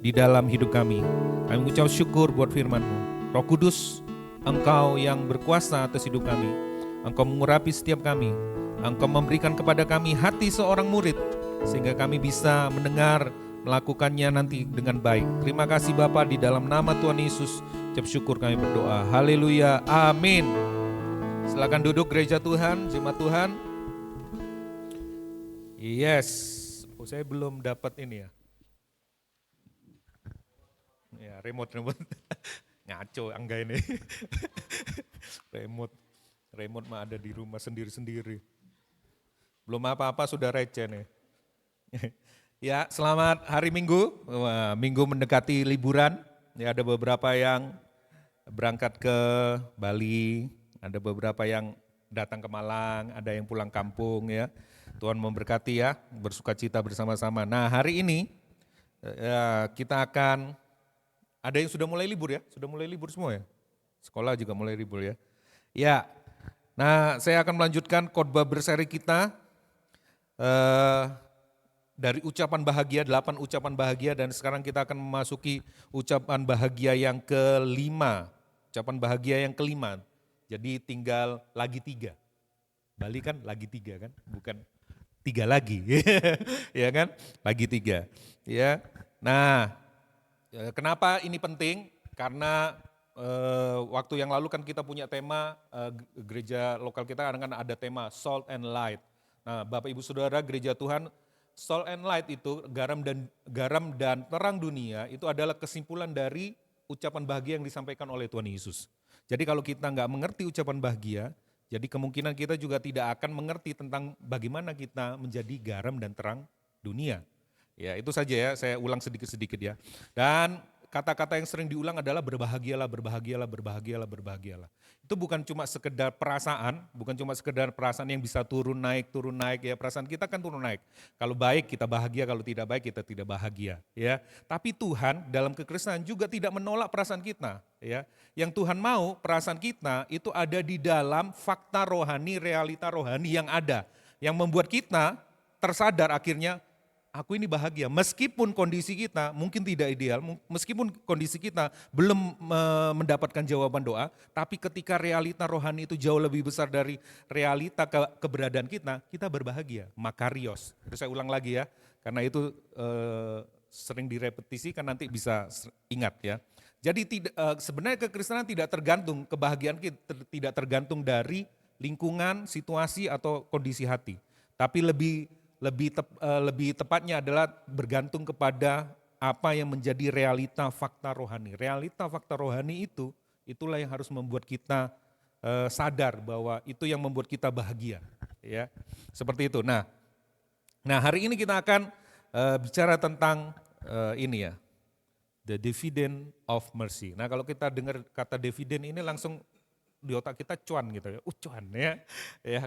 di dalam hidup kami. Kami ucap syukur buat firman-Mu. Roh Kudus, Engkau yang berkuasa atas hidup kami. Engkau mengurapi setiap kami. Engkau memberikan kepada kami hati seorang murid, sehingga kami bisa mendengar, melakukannya nanti dengan baik. Terima kasih Bapa, di dalam nama Tuhan Yesus, ucap syukur kami berdoa. Haleluya, amin. Silakan duduk gereja Tuhan, jemaat Tuhan. Yes, saya belum dapat ini ya. Ya, remote. Ngaco Angga ini. Remote mah ada di rumah sendiri-sendiri. Belum apa-apa sudah receh nih. Ya, selamat hari Minggu. Wah, Minggu mendekati liburan. Ya, ada beberapa yang berangkat ke Bali, ada beberapa yang datang ke Malang, ada yang pulang kampung ya. Tuhan memberkati ya, bersukacita bersama-sama. Nah, hari ini ya, kita akan, ada yang sudah mulai libur ya? Sudah mulai libur semua ya? Sekolah juga mulai libur ya? Ya, nah saya akan melanjutkan khotbah berseri kita dari ucapan bahagia, 8 ucapan bahagia, dan sekarang kita akan memasuki ucapan bahagia yang kelima. Ucapan bahagia yang kelima, jadi tinggal lagi 3. Bali kan lagi 3 kan, bukan 3 lagi, ya kan? Lagi 3, ya. Nah, kenapa ini penting? Karena waktu yang lalu kan kita punya tema, gereja lokal kita kan ada tema Salt and Light. Nah, Bapak Ibu Saudara, gereja Tuhan, Salt and Light itu garam dan terang dunia itu adalah kesimpulan dari ucapan bahagia yang disampaikan oleh Tuhan Yesus. Jadi kalau kita nggak mengerti ucapan bahagia, jadi kemungkinan kita juga tidak akan mengerti tentang bagaimana kita menjadi garam dan terang dunia. Ya, itu saja ya, saya ulang sedikit-sedikit ya. Dan kata-kata yang sering diulang adalah berbahagialah, berbahagialah, berbahagialah, berbahagialah. Itu bukan cuma sekedar perasaan, bukan cuma sekedar perasaan yang bisa turun naik ya. Perasaan kita kan turun naik. Kalau baik kita bahagia, kalau tidak baik kita tidak bahagia ya. Tapi Tuhan dalam kekristenan juga tidak menolak perasaan kita ya. Yang Tuhan mau perasaan kita itu ada di dalam fakta rohani, realita rohani yang ada. Yang membuat kita tersadar akhirnya, aku ini bahagia, meskipun kondisi kita mungkin tidak ideal, meskipun kondisi kita belum mendapatkan jawaban doa, tapi ketika realita rohani itu jauh lebih besar dari realita keberadaan kita berbahagia, makarios. Itu saya ulang lagi ya, karena itu sering direpetisi kan nanti bisa ingat ya. Jadi sebenarnya kekristenan tidak tergantung, kebahagiaan kita tidak tergantung dari lingkungan, situasi atau kondisi hati, tapi lebih tepatnya adalah bergantung kepada apa yang menjadi realita fakta rohani. Realita fakta rohani itulah yang harus membuat kita sadar bahwa itu yang membuat kita bahagia, ya. Seperti itu. Nah hari ini kita akan bicara tentang ini ya, the dividend of mercy. Nah kalau kita dengar kata dividend ini langsung di otak kita cuan gitu ya, cuan ya,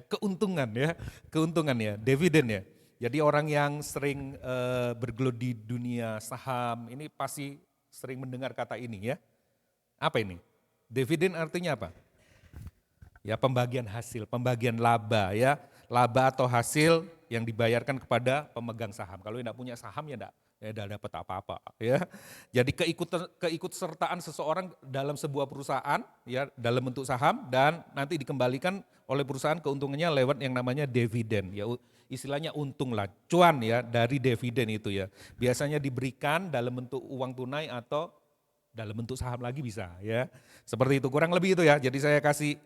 keuntungan ya, dividen ya. Jadi orang yang sering bergelut di dunia saham ini pasti sering mendengar kata ini ya. Apa ini? Dividen artinya apa? Ya pembagian hasil, pembagian laba ya. Laba atau hasil yang dibayarkan kepada pemegang saham. Kalau tidak punya saham ya tidak dapat apa-apa ya. Jadi keikutsertaan seseorang dalam sebuah perusahaan ya dalam bentuk saham dan nanti dikembalikan oleh perusahaan keuntungannya lewat yang namanya dividen ya, istilahnya untung lah, cuan ya dari dividen itu ya. Biasanya diberikan dalam bentuk uang tunai atau dalam bentuk saham lagi bisa ya. Seperti itu kurang lebih itu ya. Jadi saya kasih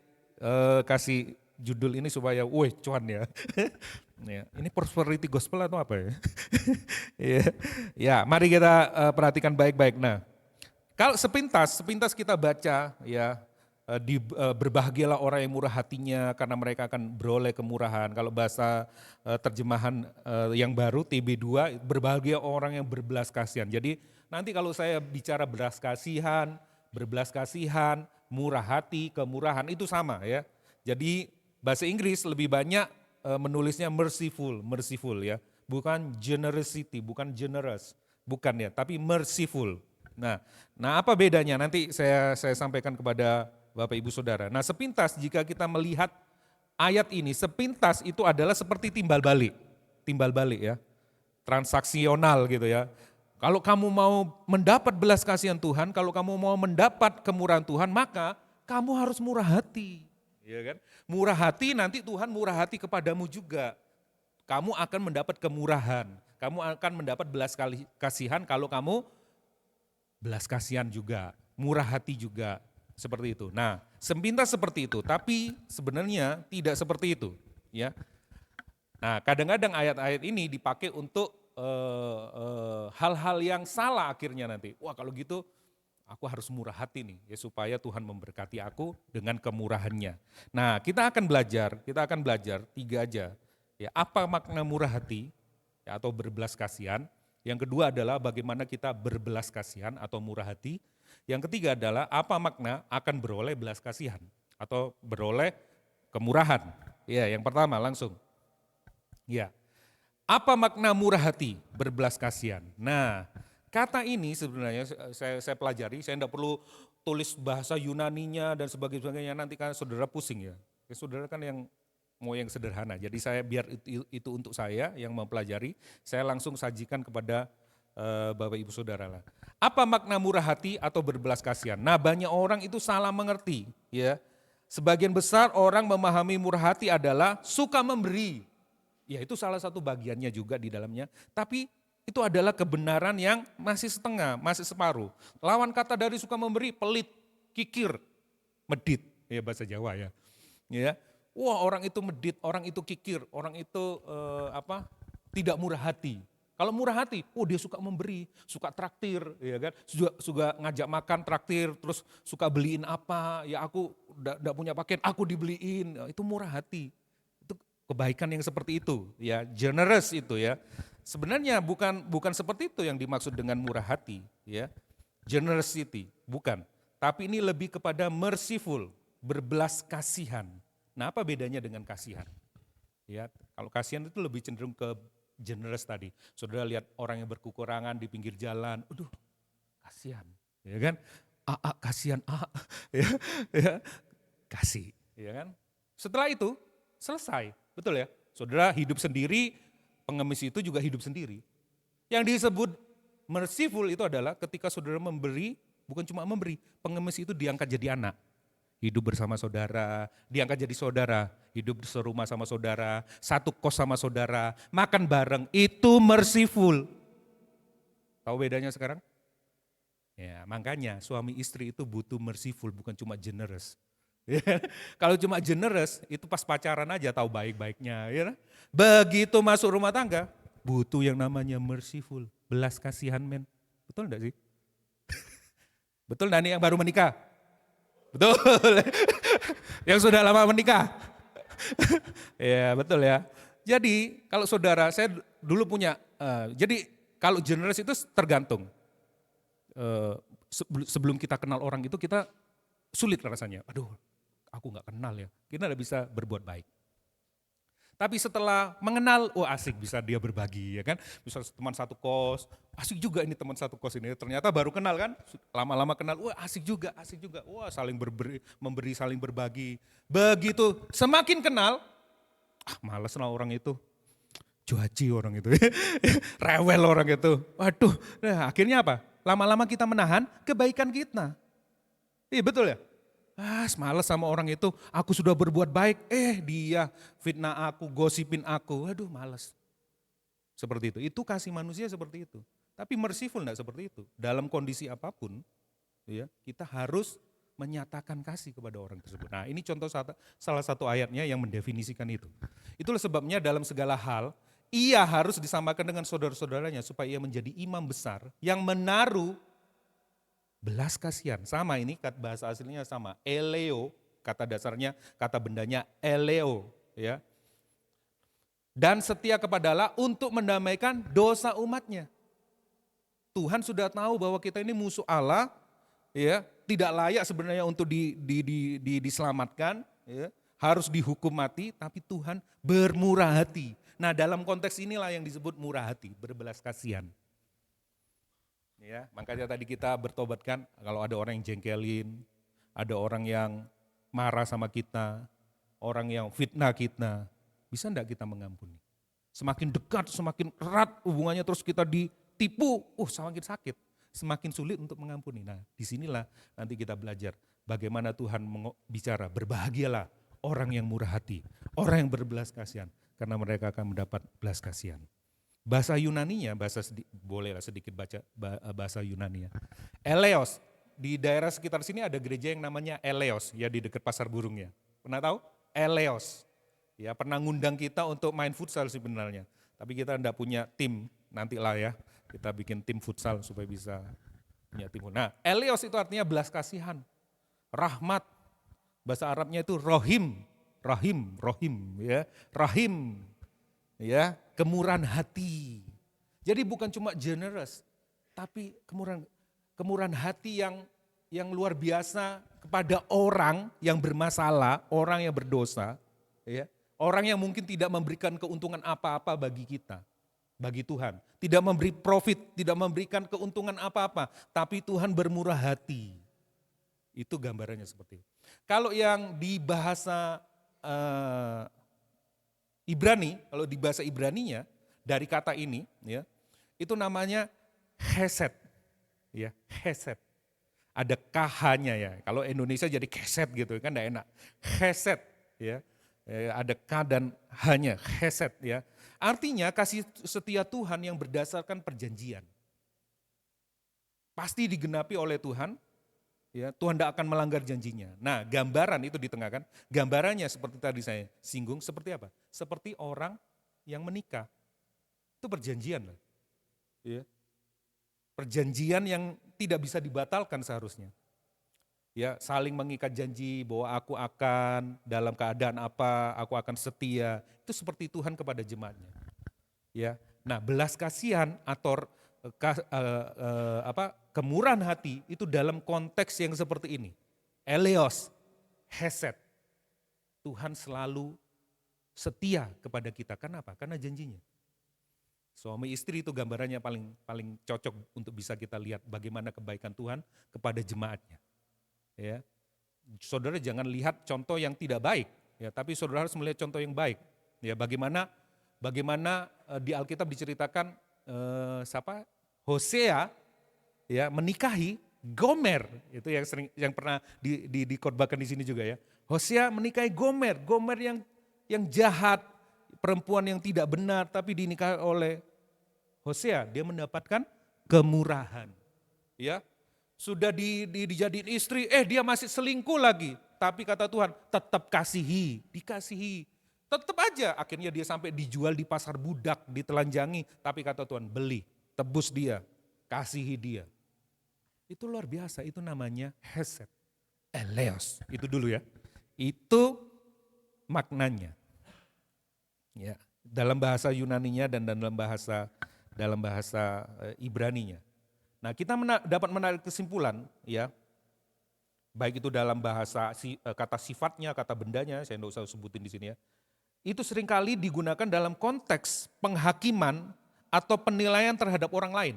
judul ini supaya, cuan ya. Ya, ini prosperity gospel atau apa ya? Ya, ya, mari kita perhatikan baik-baik. Nah, kalau sepintas kita baca ya, berbahagialah orang yang murah hatinya karena mereka akan beroleh kemurahan. Kalau bahasa terjemahan yang baru TB2, berbahagia orang yang berbelas kasihan. Jadi nanti kalau saya bicara berbelas kasihan, murah hati, kemurahan itu sama ya. Jadi bahasa Inggris lebih banyak menulisnya merciful ya. Bukan generosity, bukan generous, bukan ya, tapi merciful. Nah apa bedanya? Nanti saya sampaikan kepada Bapak Ibu Saudara. Nah sepintas jika kita melihat ayat ini, sepintas itu adalah seperti timbal balik ya, transaksional gitu ya. Kalau kamu mau mendapat belas kasihan Tuhan, kalau kamu mau mendapat kemurahan Tuhan, maka kamu harus murah hati. Ya kan? Murah hati, nanti Tuhan murah hati kepadamu juga. Kamu akan mendapat kemurahan, kamu akan mendapat belas kasihan kalau kamu belas kasihan juga, murah hati juga, seperti itu. Nah, sepintas seperti itu, tapi sebenarnya tidak seperti itu, ya. Nah, kadang-kadang ayat-ayat ini dipakai untuk hal-hal yang salah akhirnya nanti. Wah, kalau gitu aku harus murah hati nih, ya supaya Tuhan memberkati aku dengan kemurahannya. Nah, kita akan belajar 3 aja. Ya, apa makna murah hati ya, atau berbelas kasihan? Yang kedua adalah bagaimana kita berbelas kasihan atau murah hati. Yang ketiga adalah apa makna akan beroleh belas kasihan atau beroleh kemurahan. Ya, yang pertama langsung. Ya. Apa makna murah hati, berbelas kasihan? Nah, kata ini sebenarnya saya pelajari, saya tidak perlu tulis bahasa Yunaninya dan sebagainya, nanti kan saudara pusing ya. Saudara kan yang mau yang sederhana, jadi saya biar itu untuk saya yang mempelajari, saya langsung sajikan kepada Bapak Ibu Saudara lah. Apa makna murah hati atau berbelas kasihan? Nah banyak orang itu salah mengerti ya. Sebagian besar orang memahami murah hati adalah suka memberi. Ya itu salah satu bagiannya juga di dalamnya, tapi itu adalah kebenaran yang masih setengah, masih separuh. Lawan kata dari suka memberi, pelit, kikir, medit, ya bahasa Jawa ya. Ya, wah orang itu medit, orang itu kikir, orang itu tidak murah hati. Kalau murah hati, dia suka memberi, suka traktir, ya kan? Suka ngajak makan traktir, terus suka beliin apa, ya aku udah punya pakaian, aku dibeliin, itu murah hati. Itu kebaikan yang seperti itu, ya generous itu ya. Sebenarnya bukan seperti itu yang dimaksud dengan murah hati, ya. Generosity, bukan. Tapi ini lebih kepada merciful, berbelas kasihan. Nah, apa bedanya dengan kasihan? Ya, kalau kasihan itu lebih cenderung ke generous tadi. Saudara lihat orang yang berkekurangan di pinggir jalan, aduh, kasihan, ya kan? Kasihan, ya, kasih, ya kan? Setelah itu selesai, betul ya? Saudara hidup sendiri, pengemis itu juga hidup sendiri. Yang disebut merciful itu adalah ketika saudara memberi, bukan cuma memberi, pengemis itu diangkat jadi anak. Hidup bersama saudara, diangkat jadi saudara, hidup serumah sama saudara, satu kos sama saudara, makan bareng, itu merciful. Tahu bedanya sekarang? Ya, makanya suami istri itu butuh merciful, bukan cuma generous. Kalau cuma generous, itu pas pacaran aja tahu baik-baiknya. Ya. Begitu masuk rumah tangga, butuh yang namanya merciful, belas kasihan men. Betul enggak sih? Betul enggak nih yang baru menikah? Betul. Yang sudah lama menikah. Ya betul ya. Jadi kalau saudara, saya dulu punya, jadi kalau generous itu tergantung. Sebelum kita kenal orang itu kita sulit rasanya. Aduh aku gak kenal ya, kita gak bisa berbuat baik. Tapi setelah mengenal, asik bisa dia berbagi ya kan. Bisa teman satu kos, asik juga ini teman satu kos ini. Ternyata baru kenal kan, lama-lama kenal, asik juga. Wah saling memberi, saling berbagi. Begitu semakin kenal, males lah orang itu. Cuaci orang itu, rewel orang itu. Waduh, nah akhirnya apa? Lama-lama kita menahan kebaikan kita. Iya betul ya? Males sama orang itu, aku sudah berbuat baik, dia fitnah aku, gosipin aku, waduh males. Seperti itu kasih manusia seperti itu. Tapi merciful enggak seperti itu. Dalam kondisi apapun, ya, kita harus menyatakan kasih kepada orang tersebut. Nah, ini contoh salah satu ayatnya yang mendefinisikan itu. Itulah sebabnya dalam segala hal, ia harus disamakan dengan saudara-saudaranya supaya ia menjadi imam besar yang menaruh belas kasihan. Sama ini bahasa aslinya sama, eleo, kata dasarnya, kata bendanya eleo, ya. Dan setia kepada Allah untuk mendamaikan dosa umatnya. Tuhan sudah tahu bahwa kita ini musuh Allah, ya, tidak layak sebenarnya untuk diselamatkan, ya, harus dihukum mati, tapi Tuhan bermurah hati. Nah, dalam konteks inilah yang disebut murah hati, berbelas kasihan. Ya, makanya tadi kita bertobatkan, kalau ada orang yang jengkelin, ada orang yang marah sama kita, orang yang fitnah kita, bisa enggak kita mengampuni? Semakin dekat, semakin erat hubungannya, terus kita ditipu, semakin sakit. Semakin sulit untuk mengampuni. Nah, disinilah nanti kita belajar bagaimana Tuhan bicara, berbahagialah orang yang murah hati, orang yang berbelas kasihan, karena mereka akan mendapat belas kasihan. Bahasa Yunaninya, bolehlah sedikit baca bahasa Yunaninya. Eleos, di daerah sekitar sini ada gereja yang namanya Eleos, ya di dekat Pasar Burung ya. Pernah tahu? Eleos, ya pernah ngundang kita untuk main futsal sebenarnya, tapi kita enggak punya tim, nantilah ya. Kita bikin tim futsal supaya bisa punya tim. Nah, Eleos itu artinya belas kasihan, rahmat. Bahasa Arabnya itu rohim, ya, rahim, ya, kemurahan hati. Jadi bukan cuma generous, tapi kemurahan hati yang luar biasa kepada orang yang bermasalah, orang yang berdosa, ya, orang yang mungkin tidak memberikan keuntungan apa-apa bagi kita. Bagi Tuhan, tidak memberi profit, tidak memberikan keuntungan apa-apa, tapi Tuhan bermurah hati. Itu gambarannya seperti itu. Kalau yang di bahasa Ibrani, kalau di bahasa Ibraninya dari kata ini, ya, itu namanya chesed, ya, chesed. Ada KH-nya ya. Kalau Indonesia jadi keset gitu kan enggak enak. Chesed, ya. Ada K dan H-nya, chesed, ya. Artinya kasih setia Tuhan yang berdasarkan perjanjian. Pasti digenapi oleh Tuhan, ya, Tuhan tidak akan melanggar janjinya. Nah, gambaran itu di tengah kan, gambarannya seperti tadi saya singgung, seperti apa? Seperti orang yang menikah, itu perjanjian lah. Ya. Perjanjian yang tidak bisa dibatalkan seharusnya. Ya, saling mengikat janji bahwa aku akan dalam keadaan apa, aku akan setia. Itu seperti Tuhan kepada jemaatnya. Ya, nah belas kasihan atau kemurahan hati itu dalam konteks yang seperti ini. Eleos, chesed. Tuhan selalu setia kepada kita. Kenapa? Karena janjinya. Suami istri itu gambarannya paling cocok untuk bisa kita lihat bagaimana kebaikan Tuhan kepada jemaatnya. Ya, saudara jangan lihat contoh yang tidak baik, ya, tapi saudara harus melihat contoh yang baik. Ya, bagaimana di Alkitab diceritakan Hosea, ya, menikahi Gomer, itu yang pernah dikhotbahkan di sini juga ya. Hosea menikahi Gomer yang jahat, perempuan yang tidak benar, tapi dinikahi oleh Hosea, dia mendapatkan kemurahan, ya. Sudah dijadiin istri, dia masih selingkuh lagi. Tapi kata Tuhan, tetap dikasihi. Tetap aja, akhirnya dia sampai dijual di pasar budak, ditelanjangi. Tapi kata Tuhan, beli, tebus dia, kasihi dia. Itu luar biasa, itu namanya chesed. Eleos, itu dulu ya. Itu maknanya. Ya, dalam bahasa Yunaninya dan dalam bahasa Ibraninya. Nah, kita dapat menarik kesimpulan, ya, baik itu dalam bahasa kata sifatnya, kata bendanya, saya tidak usah sebutin di sini ya. Itu seringkali digunakan dalam konteks penghakiman atau penilaian terhadap orang lain.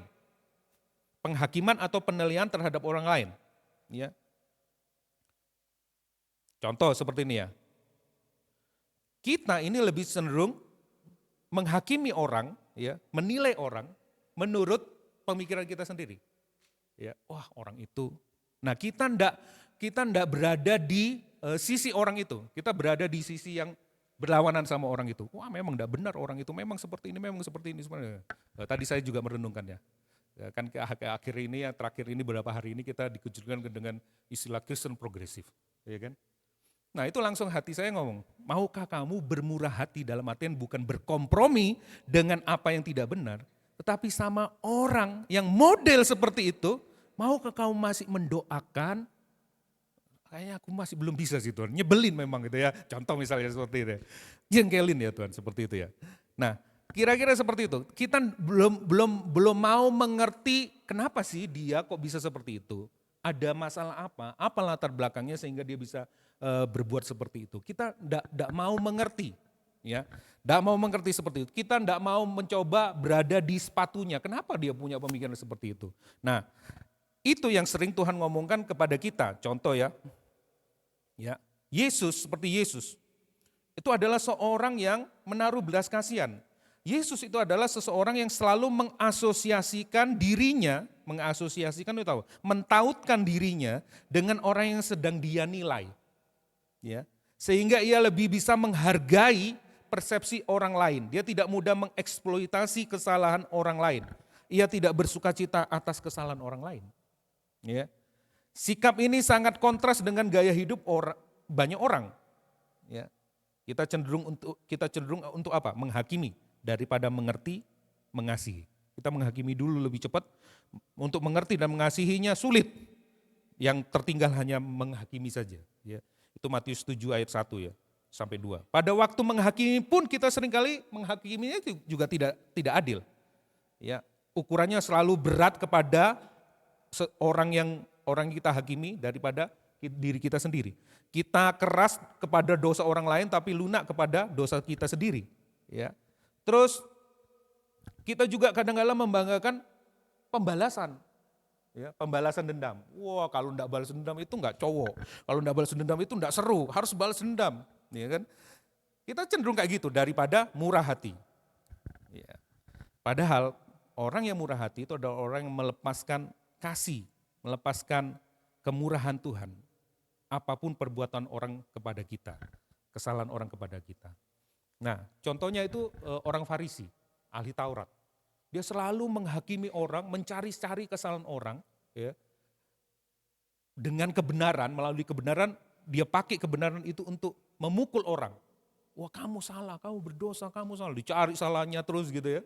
Penghakiman atau penilaian terhadap orang lain. Ya. Contoh seperti ini ya. Kita ini lebih cenderung menghakimi orang, ya, menilai orang menurut pemikiran kita sendiri. Ya, wah orang itu. Nah, kita ndak berada di sisi orang itu. Kita berada di sisi yang berlawanan sama orang itu. Wah, memang ndak benar orang itu, memang seperti ini sebenarnya. Tadi saya juga merenungkan ya. Ya, kan ke akhir ini, yang terakhir ini beberapa hari ini kita dikejutkan dengan istilah Kristen progresif, ya kan? Nah itu langsung hati saya ngomong, maukah kamu bermurah hati dalam artian bukan berkompromi dengan apa yang tidak benar, tetapi sama orang yang model seperti itu, maukah kamu masih mendoakan? Kayaknya aku masih belum bisa sih Tuhan, nyebelin memang gitu ya, contoh misalnya seperti itu ya, jengkelin ya Tuhan seperti itu ya. Nah kira-kira seperti itu, kita belum mau mengerti kenapa sih dia kok bisa seperti itu, ada masalah apa latar belakangnya sehingga dia bisa berbuat seperti itu. Kita tidak mau mengerti, ya, tidak mau mengerti seperti itu. Kita tidak mau mencoba berada di sepatunya. Kenapa dia punya pemikiran seperti itu? Nah, itu yang sering Tuhan ngomongkan kepada kita. Contoh ya, Yesus seperti Yesus itu adalah seorang yang menaruh belas kasihan. Yesus itu adalah seseorang yang selalu mengasosiasikan dirinya, mentautkan dirinya dengan orang yang sedang dia nilai. Ya, sehingga ia lebih bisa menghargai persepsi orang lain. Dia tidak mudah mengeksploitasi kesalahan orang lain. Ia tidak bersukacita atas kesalahan orang lain. Ya. Sikap ini sangat kontras dengan gaya hidup banyak orang. Ya. Kita cenderung untuk apa? Menghakimi daripada mengerti, mengasihi. Kita menghakimi dulu lebih cepat, untuk mengerti dan mengasihinya sulit. Yang tertinggal hanya menghakimi saja. Ya. Itu Matius 7 ayat 1 ya, sampai 2. Pada waktu menghakimi pun kita seringkali menghakiminya juga tidak adil. Ya, ukurannya selalu berat kepada orang yang kita hakimi daripada diri kita sendiri. Kita keras kepada dosa orang lain tapi lunak kepada dosa kita sendiri. Ya. Terus kita juga kadang-kadang membanggakan pembalasan. Ya, pembalasan dendam. Wah, kalau enggak balas dendam itu enggak cowok. Kalau enggak balas dendam itu enggak seru, harus balas dendam. Ya kan? Kita cenderung kayak gitu daripada murah hati. Ya. Padahal orang yang murah hati itu adalah orang yang melepaskan kasih, melepaskan kemurahan Tuhan. Apapun perbuatan orang kepada kita, kesalahan orang kepada kita. Nah, contohnya itu orang Farisi, ahli Taurat. Dia selalu menghakimi orang, mencari-cari kesalahan orang, ya. Dengan kebenaran, melalui kebenaran, dia pakai kebenaran itu untuk memukul orang. Wah, kamu salah, kamu berdosa, kamu salah. Dicari salahnya terus gitu ya.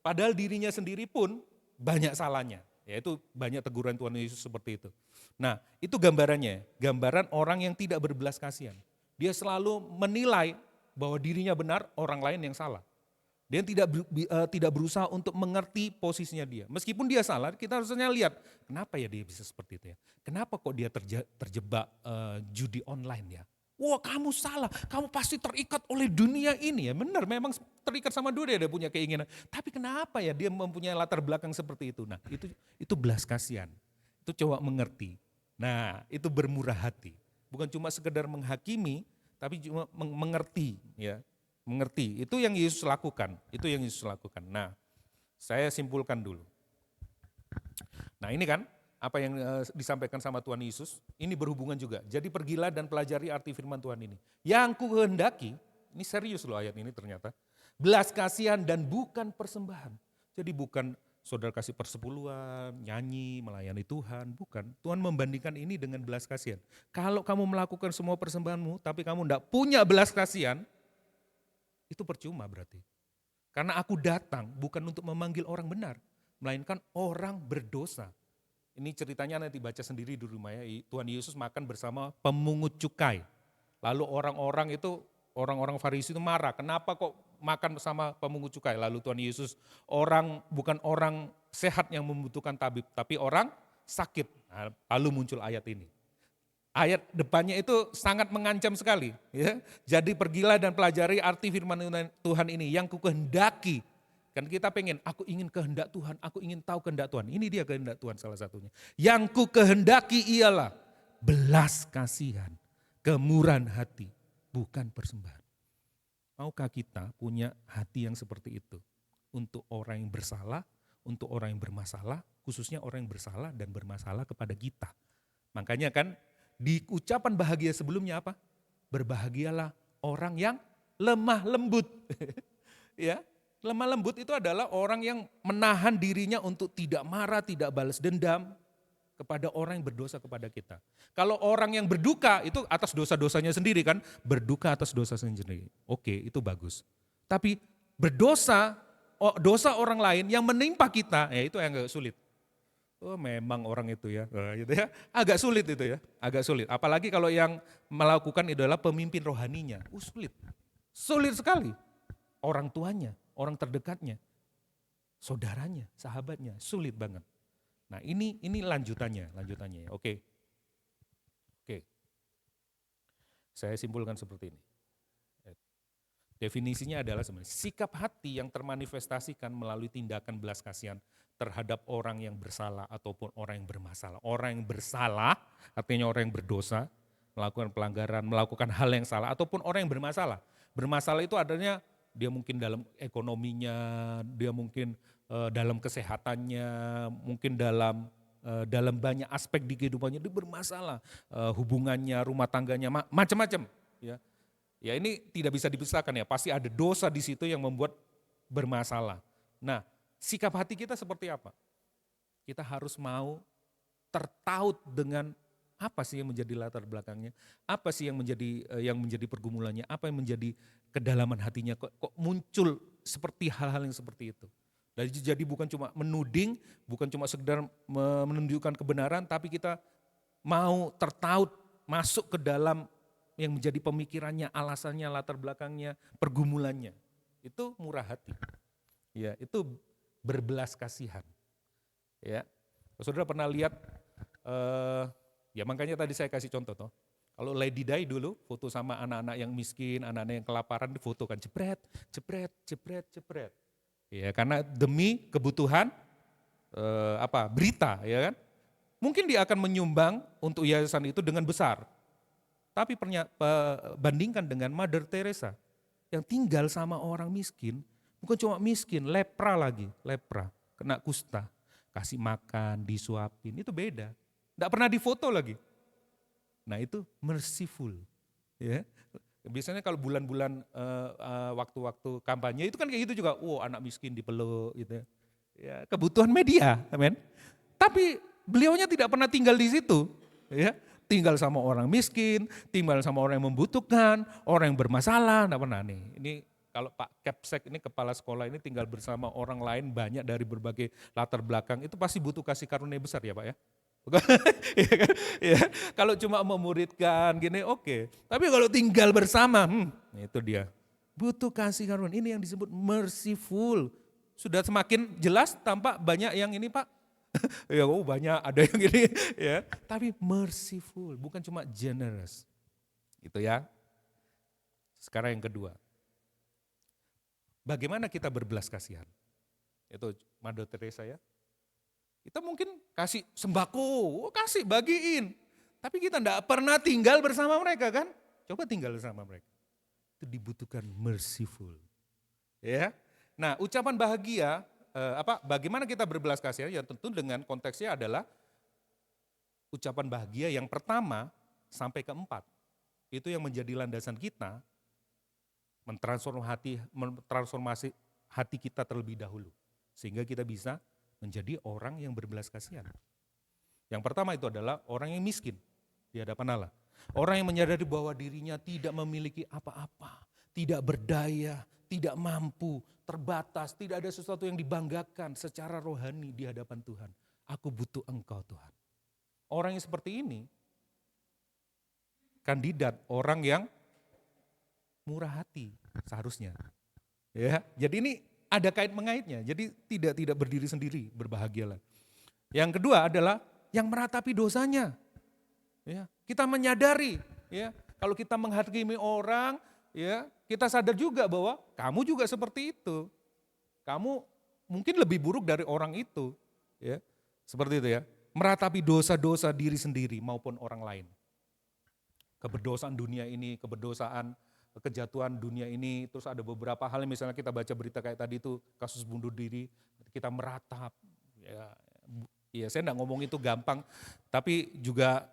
Padahal dirinya sendiri pun banyak salahnya. Yaitu banyak teguran Tuhan Yesus seperti itu. Nah, itu gambarannya, gambaran orang yang tidak berbelas kasihan. Dia selalu menilai bahwa dirinya benar, orang lain yang salah. Dia tidak berusaha untuk mengerti posisinya dia. Meskipun dia salah, kita harusnya lihat, kenapa ya dia bisa seperti itu ya? Kenapa kok dia terjebak judi online ya? Wah, kamu salah, kamu pasti terikat oleh dunia ini ya. Benar, memang terikat sama dunia, dia punya keinginan. Tapi kenapa ya dia mempunyai latar belakang seperti itu? Nah, itu belas kasihan. Itu coba mengerti. Nah, itu bermurah hati. Bukan cuma sekedar menghakimi, tapi cuma mengerti ya. Mengerti, itu yang Yesus lakukan. Nah, saya simpulkan dulu. Nah, ini kan apa yang disampaikan sama Tuhan Yesus, ini berhubungan juga. Jadi pergilah dan pelajari arti firman Tuhan ini. Yang kuhendaki, ini serius loh ayat ini ternyata, belas kasihan dan bukan persembahan. Jadi bukan saudara kasih persepuluhan, nyanyi, melayani Tuhan, bukan. Tuhan membandingkan ini dengan belas kasihan. Kalau kamu melakukan semua persembahanmu, tapi kamu tidak punya belas kasihan, itu percuma berarti. Karena aku datang bukan untuk memanggil orang benar, melainkan orang berdosa. Ini ceritanya nanti baca sendiri di rumah ya. Tuhan Yesus makan bersama pemungut cukai. Lalu orang-orang Farisi itu marah, kenapa kok makan bersama pemungut cukai? Lalu Tuhan Yesus, bukan orang sehat yang membutuhkan tabib, tapi orang sakit. Nah, lalu muncul ayat ini. Ayat depannya itu sangat mengancam sekali. Ya. Jadi pergilah dan pelajari arti firman Tuhan ini yang kukehendaki. Kan kita pengen, aku ingin kehendak Tuhan, aku ingin tahu kehendak Tuhan. Ini dia kehendak Tuhan salah satunya. Yang kukehendaki ialah belas kasihan, kemurahan hati, bukan persembahan. Maukah kita punya hati yang seperti itu? Untuk orang yang bersalah, untuk orang yang bermasalah, khususnya orang yang bersalah dan bermasalah kepada kita. Makanya kan di ucapan bahagia sebelumnya apa? Berbahagialah orang yang lemah lembut. Ya. Lemah lembut itu adalah orang yang menahan dirinya untuk tidak marah, tidak balas dendam kepada orang yang berdosa kepada kita. Kalau orang yang berduka itu atas dosa-dosanya sendiri kan, berduka atas dosa sendiri. Oke, itu bagus. Tapi berdosa, dosa orang lain yang menimpa kita, ya itu yang agak sulit. Oh memang orang itu ya, gitu ya. Agak sulit itu ya, agak sulit. Apalagi kalau yang melakukan itu adalah pemimpin rohaninya, sulit. Sulit sekali. Orang tuanya, orang terdekatnya, saudaranya, sahabatnya, sulit banget. Nah ini lanjutannya ya, oke. Saya simpulkan seperti ini. Definisinya adalah sebenarnya sikap hati yang termanifestasikan melalui tindakan belas kasihan terhadap orang yang bersalah ataupun orang yang bermasalah. Orang yang bersalah artinya orang yang berdosa, melakukan pelanggaran, melakukan hal yang salah ataupun orang yang bermasalah. Bermasalah itu adanya dia mungkin dalam ekonominya, dia mungkin dalam kesehatannya, mungkin dalam banyak aspek di kehidupannya dia bermasalah, hubungannya, rumah tangganya, macam-macam. Ya ini tidak bisa dipisahkan ya, pasti ada dosa di situ yang membuat bermasalah. Nah, sikap hati kita seperti apa? Kita harus mau tertaut dengan apa sih yang menjadi latar belakangnya, apa sih yang menjadi pergumulannya, apa yang menjadi kedalaman hatinya, kok muncul seperti hal-hal yang seperti itu. Jadi bukan cuma menuding, bukan cuma sekedar menunjukkan kebenaran, tapi kita mau tertaut masuk ke dalam yang menjadi pemikirannya, alasannya, latar belakangnya, pergumulannya. Itu murah hati. Ya, itu berbelas kasihan. Ya. Saudara pernah lihat ya makanya tadi saya kasih contoh toh. Kalau Lady Di dulu foto sama anak-anak yang miskin, anak-anak yang kelaparan difotokan jepret. Ya, karena demi kebutuhan berita, ya kan? Mungkin dia akan menyumbang untuk yayasan itu dengan besar. Tapi bandingkan dengan Mother Teresa yang tinggal sama orang miskin, bukan cuma miskin, lepra lagi, kena kusta, kasih makan, disuapin, itu beda. Tidak pernah difoto lagi. Nah itu merciful. Ya. Biasanya kalau bulan-bulan waktu-waktu kampanye itu kan kayak gitu juga, anak miskin dipeluk gitu. Ya, kebutuhan media, amen. Tapi beliaunya tidak pernah tinggal di situ, ya. Tinggal sama orang miskin, tinggal sama orang yang membutuhkan, orang yang bermasalah, enggak pernah nih. Ini kalau Pak Kepsek ini kepala sekolah ini tinggal bersama orang lain banyak dari berbagai latar belakang, itu pasti butuh kasih karunia besar ya Pak ya. Ya kan? Ya, kalau cuma memuridkan gini oke. Tapi kalau tinggal bersama, itu dia. Butuh kasih karunia, ini yang disebut merciful. Sudah semakin jelas tampak banyak yang ini Pak. Ya banyak ada yang ini ya, tapi merciful, bukan cuma generous. Gitu ya. Sekarang yang kedua. Bagaimana kita berbelas kasihan? Itu Mother Teresa ya. Kita mungkin kasih sembako, kasih bagiin. Tapi kita enggak pernah tinggal bersama mereka kan? Coba tinggal bersama mereka. Itu dibutuhkan merciful. Ya. Nah, ucapan bahagia bagaimana kita berbelas kasihan? Ya tentu dengan konteksnya adalah ucapan bahagia yang pertama sampai keempat. Itu yang menjadi landasan kita mentransformasi hati kita terlebih dahulu. Sehingga kita bisa menjadi orang yang berbelas kasihan. Yang pertama itu adalah orang yang miskin di hadapan Allah. Orang yang menyadari bahwa dirinya tidak memiliki apa-apa, tidak berdaya, tidak mampu, terbatas, tidak ada sesuatu yang dibanggakan secara rohani di hadapan Tuhan. Aku butuh Engkau Tuhan. Orang yang seperti ini, kandidat orang yang murah hati seharusnya. Ya, jadi ini ada kait mengaitnya, jadi tidak berdiri sendiri, berbahagialah. Yang kedua adalah yang meratapi dosanya. Ya, kita menyadari, ya, kalau kita menghakimi orang, ya, kita sadar juga bahwa kamu juga seperti itu. Kamu mungkin lebih buruk dari orang itu, ya. Seperti itu ya. Meratapi dosa-dosa diri sendiri maupun orang lain. Keberdosaan dunia ini, kejatuhan dunia ini, terus ada beberapa hal yang misalnya kita baca berita kayak tadi itu kasus bunuh diri, kita meratap. Ya saya enggak ngomong itu gampang, tapi juga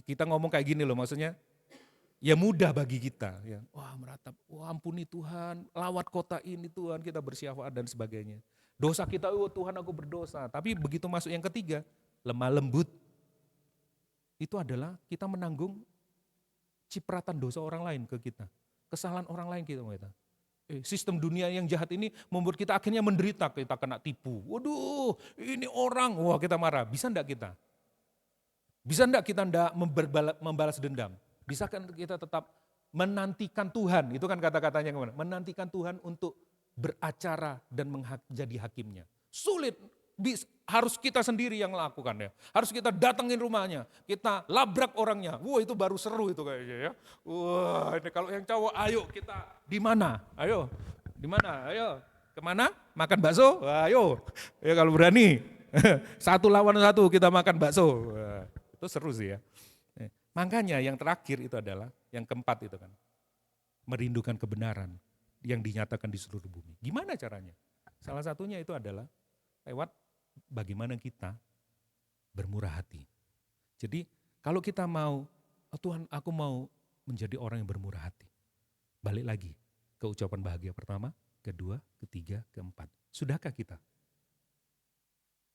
kita ngomong kayak gini loh, maksudnya ya mudah bagi kita. Ya. Wah meratap, wah ampuni Tuhan, lawat kota ini Tuhan, kita bersyafaat dan sebagainya. Dosa kita, oh Tuhan aku berdosa. Tapi begitu masuk yang ketiga, lemah lembut. Itu adalah kita menanggung cipratan dosa orang lain ke kita. Kesalahan orang lain kita. Sistem dunia yang jahat ini membuat kita akhirnya menderita, kita kena tipu. Waduh, ini orang, wah kita marah. Bisa enggak kita? Bisa enggak kita enggak membalas dendam? Bisa kan kita tetap menantikan Tuhan, itu kan kata-katanya kemana? Menantikan Tuhan untuk beracara dan menjadi hakimnya. Sulit, harus kita sendiri yang melakukan ya. Harus kita datengin rumahnya, kita labrak orangnya. Wah itu baru seru itu kayaknya ya. Wah ini kalau yang cowok, ayo kita di mana? Ayo, di mana? Ayo, kemana? Makan bakso? Ayo, ya kalau berani. 1 lawan 1 kita makan bakso. Wah, itu seru sih ya. Makanya yang terakhir itu adalah, yang keempat itu kan, merindukan kebenaran yang dinyatakan di seluruh bumi. Gimana caranya? Salah satunya itu adalah lewat bagaimana kita bermurah hati. Jadi kalau kita mau, oh Tuhan aku mau menjadi orang yang bermurah hati. Balik lagi ke ucapan bahagia pertama, kedua, ketiga, keempat. Sudahkah kita?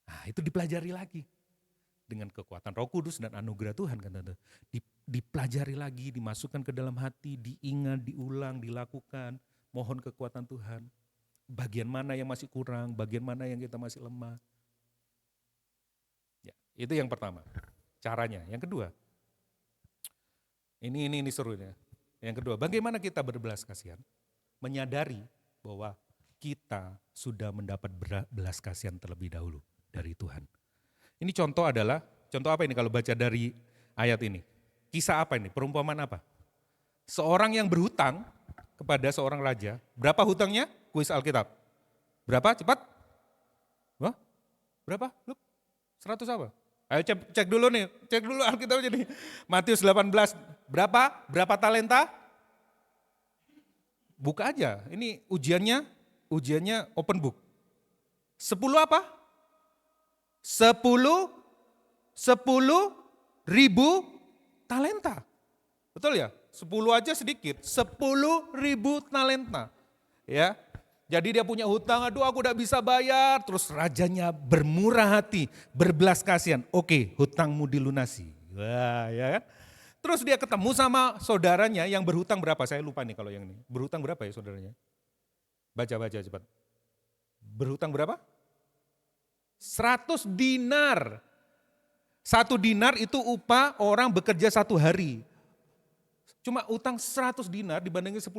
Nah itu dipelajari lagi. Dengan kekuatan Roh Kudus dan anugerah Tuhan kan tante. Dipelajari lagi, dimasukkan ke dalam hati, diingat, diulang, dilakukan. Mohon kekuatan Tuhan. Bagian mana yang masih kurang, bagian mana yang kita masih lemah. Ya, itu yang pertama. Caranya. Yang kedua. Ini seru ya. Yang kedua, bagaimana kita berbelas kasihan? Menyadari bahwa kita sudah mendapat belas kasihan terlebih dahulu dari Tuhan. Ini contoh apa ini kalau baca dari ayat ini? Kisah apa ini? Perumpamaan apa? Seorang yang berhutang kepada seorang raja. Berapa hutangnya? Kuis Alkitab. Berapa? Cepat. Wah, berapa? Lu 100 apa? Ayo cek dulu nih. Cek dulu Alkitab jadi. Matius 18. Berapa? Berapa talenta? Buka aja. Ini ujiannya open book. 10 apa? 10 ribu talenta. Betul ya? 10 aja sedikit, 10.000 talenta. Ya. Jadi dia punya hutang, aduh aku udah bisa bayar. Terus rajanya bermurah hati, berbelas kasihan. Oke, hutangmu dilunasi. Wah, ya kan? Terus dia ketemu sama saudaranya yang berhutang berapa? Saya lupa nih kalau yang ini. Berhutang berapa ya saudaranya? Baca cepat. Berhutang berapa? 100 dinar. 1 dinar itu upah orang bekerja 1 hari. Cuma utang 100 dinar dibandingin 10.000.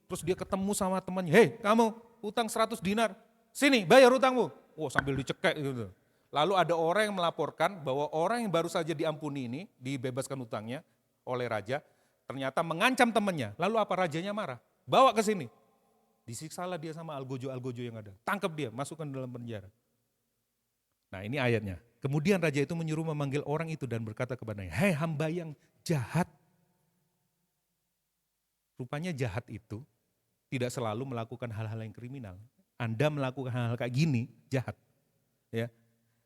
Terus dia ketemu sama temannya, hei kamu utang 100 dinar, sini bayar utangmu. Oh sambil dicekek gitu. Lalu ada orang yang melaporkan bahwa orang yang baru saja diampuni ini, dibebaskan utangnya oleh raja, ternyata mengancam temannya. Lalu apa, rajanya marah, bawa ke sini. Disiksalah dia sama algojo yang ada. Tangkap dia, masukkan dalam penjara. Nah ini ayatnya. Kemudian raja itu menyuruh memanggil orang itu dan berkata kepadanya, hei hamba yang jahat. Rupanya jahat itu tidak selalu melakukan hal-hal yang kriminal. Anda melakukan hal-hal kayak gini, jahat. Ya.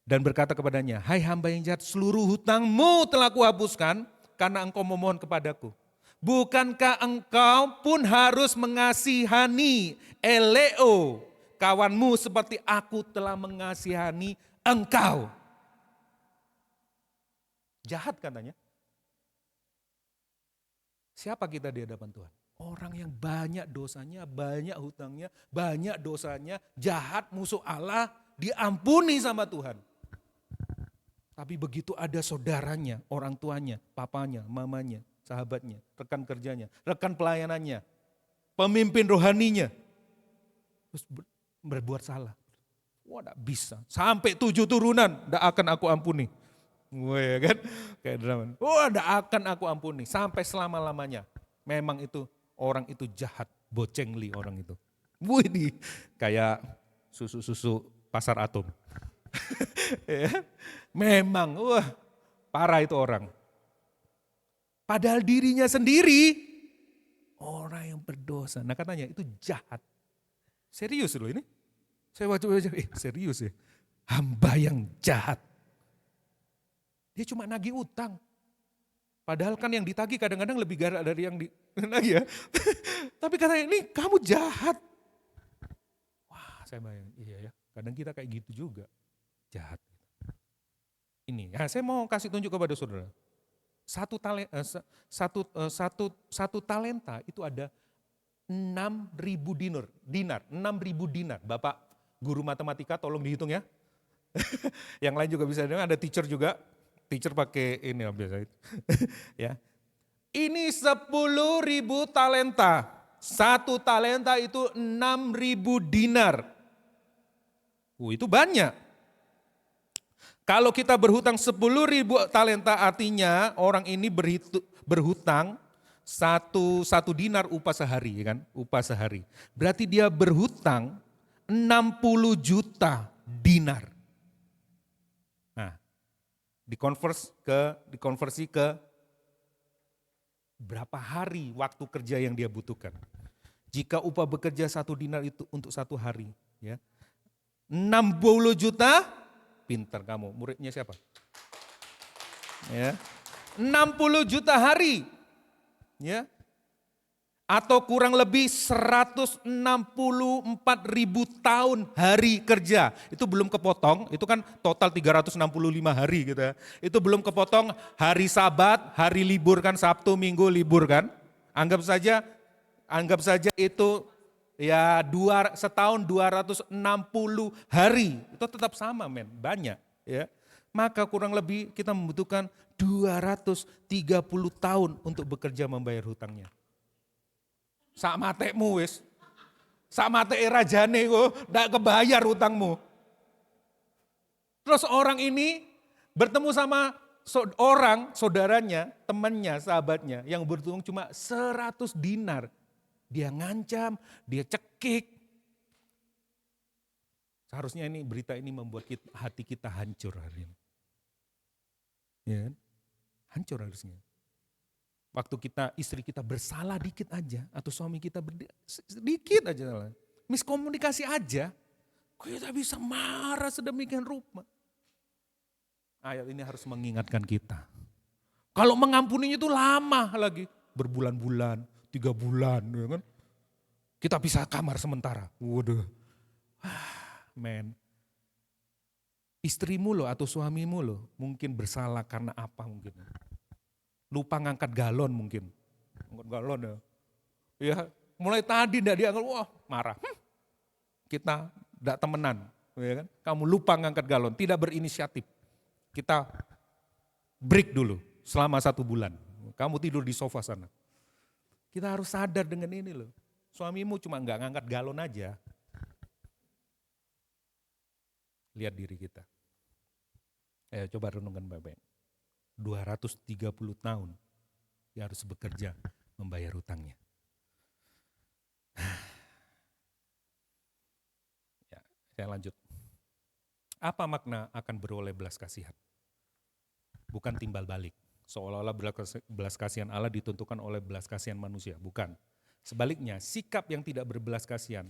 Dan berkata kepadanya, hai hamba yang jahat, seluruh hutangmu telah kuhapuskan karena engkau memohon kepadaku. Bukankah engkau pun harus mengasihani eleo, kawanmu seperti aku telah mengasihani engkau. Jahat katanya. Siapa kita di hadapan Tuhan? Orang yang banyak dosanya, banyak hutangnya, banyak dosanya, jahat, musuh Allah, diampuni sama Tuhan. Tapi begitu ada saudaranya, orang tuanya, papanya, mamanya, sahabatnya, rekan kerjanya, rekan pelayanannya, pemimpin rohaninya, terus berbuat salah. Wah tidak bisa, sampai 7 turunan tidak akan aku ampuni. Wah ya kan, kayak drama. Wah tidak akan aku ampuni, sampai selama-lamanya. Memang itu, orang itu jahat, bocengli orang itu. Wih, kayak susu-susu pasar atom. Ya, memang, wah parah itu orang. Padahal dirinya sendiri, orang yang berdosa. Nah katanya itu jahat. Serius loh ini. Saya baca-baca, serius ya. Hamba yang jahat. Dia cuma nagih utang. Padahal kan yang ditagih kadang-kadang lebih galak dari yang ditagih ya. Tapi katanya ini kamu jahat. Wah saya bayangin, iya ya. Kadang kita kayak gitu juga, jahat. Ini, ya saya mau kasih tunjuk kepada saudara. Satu talenta itu ada 6.000 dinar, 6.000 dinar. Bapak guru matematika tolong dihitung ya. Yang lain juga bisa, ada teacher juga. Teacher pakai ini biasa itu. Ya. Ini 10.000 talenta. Satu talenta itu 6.000 dinar. Itu banyak. Kalau kita berhutang 10.000 talenta artinya orang ini berhutang satu dinar upah sehari, ya kan? Upah sehari. Berarti dia berhutang 60 juta dinar. Nah, dikonversi ke berapa hari waktu kerja yang dia butuhkan. Jika upah bekerja 1 dinar itu untuk 1 hari, ya. 60 juta, pintar kamu, muridnya siapa? Ya. 60 juta hari. Ya. Atau kurang lebih 164.000 tahun hari kerja. Itu belum kepotong, itu kan total 365 hari gitu ya. Itu belum kepotong hari Sabat, hari libur kan, Sabtu, Minggu libur kan. Anggap saja itu ya setahun 260 hari. Itu tetap sama men, banyak ya. Maka kurang lebih kita membutuhkan 230 tahun untuk bekerja membayar hutangnya. Sak matekmu wis. Sak mateke rajane kok ndak kebayar hutangmu. Terus orang ini bertemu sama saudaranya, temannya, sahabatnya yang beruntung cuma 100 dinar. Dia ngancam, dia cekik. Seharusnya berita ini membuat hati kita hancur hari ini. Ya, hancur harusnya. Waktu istri kita bersalah dikit aja, atau suami kita sedikit aja salah, miskomunikasi aja, kita bisa marah sedemikian rupa. Ayat ini harus mengingatkan kita. Kalau mengampuninya itu lama lagi, berbulan-bulan, 3 bulan, ya kan? Kita bisa kamar sementara. Waduh, men. Istrimu loh atau suamimu loh mungkin bersalah karena apa mungkin. Lupa ngangkat galon mungkin. Ngangkat galon ya. Ya, mulai tadi enggak diangkat, wah marah. Kita enggak temenan, ya kan? Kamu lupa ngangkat galon, tidak berinisiatif. Kita break dulu selama 1 bulan. Kamu tidur di sofa sana. Kita harus sadar dengan ini loh. Suamimu cuma enggak ngangkat galon aja. Lihat diri kita. Ayo coba renungkan baik-baik. 230 tahun dia harus bekerja membayar hutangnya. Ya, saya lanjut. Apa makna akan beroleh belas kasihan? Bukan timbal balik. Seolah-olah belas kasihan Allah ditentukan oleh belas kasihan manusia. Bukan. Sebaliknya, sikap yang tidak berbelas kasihan.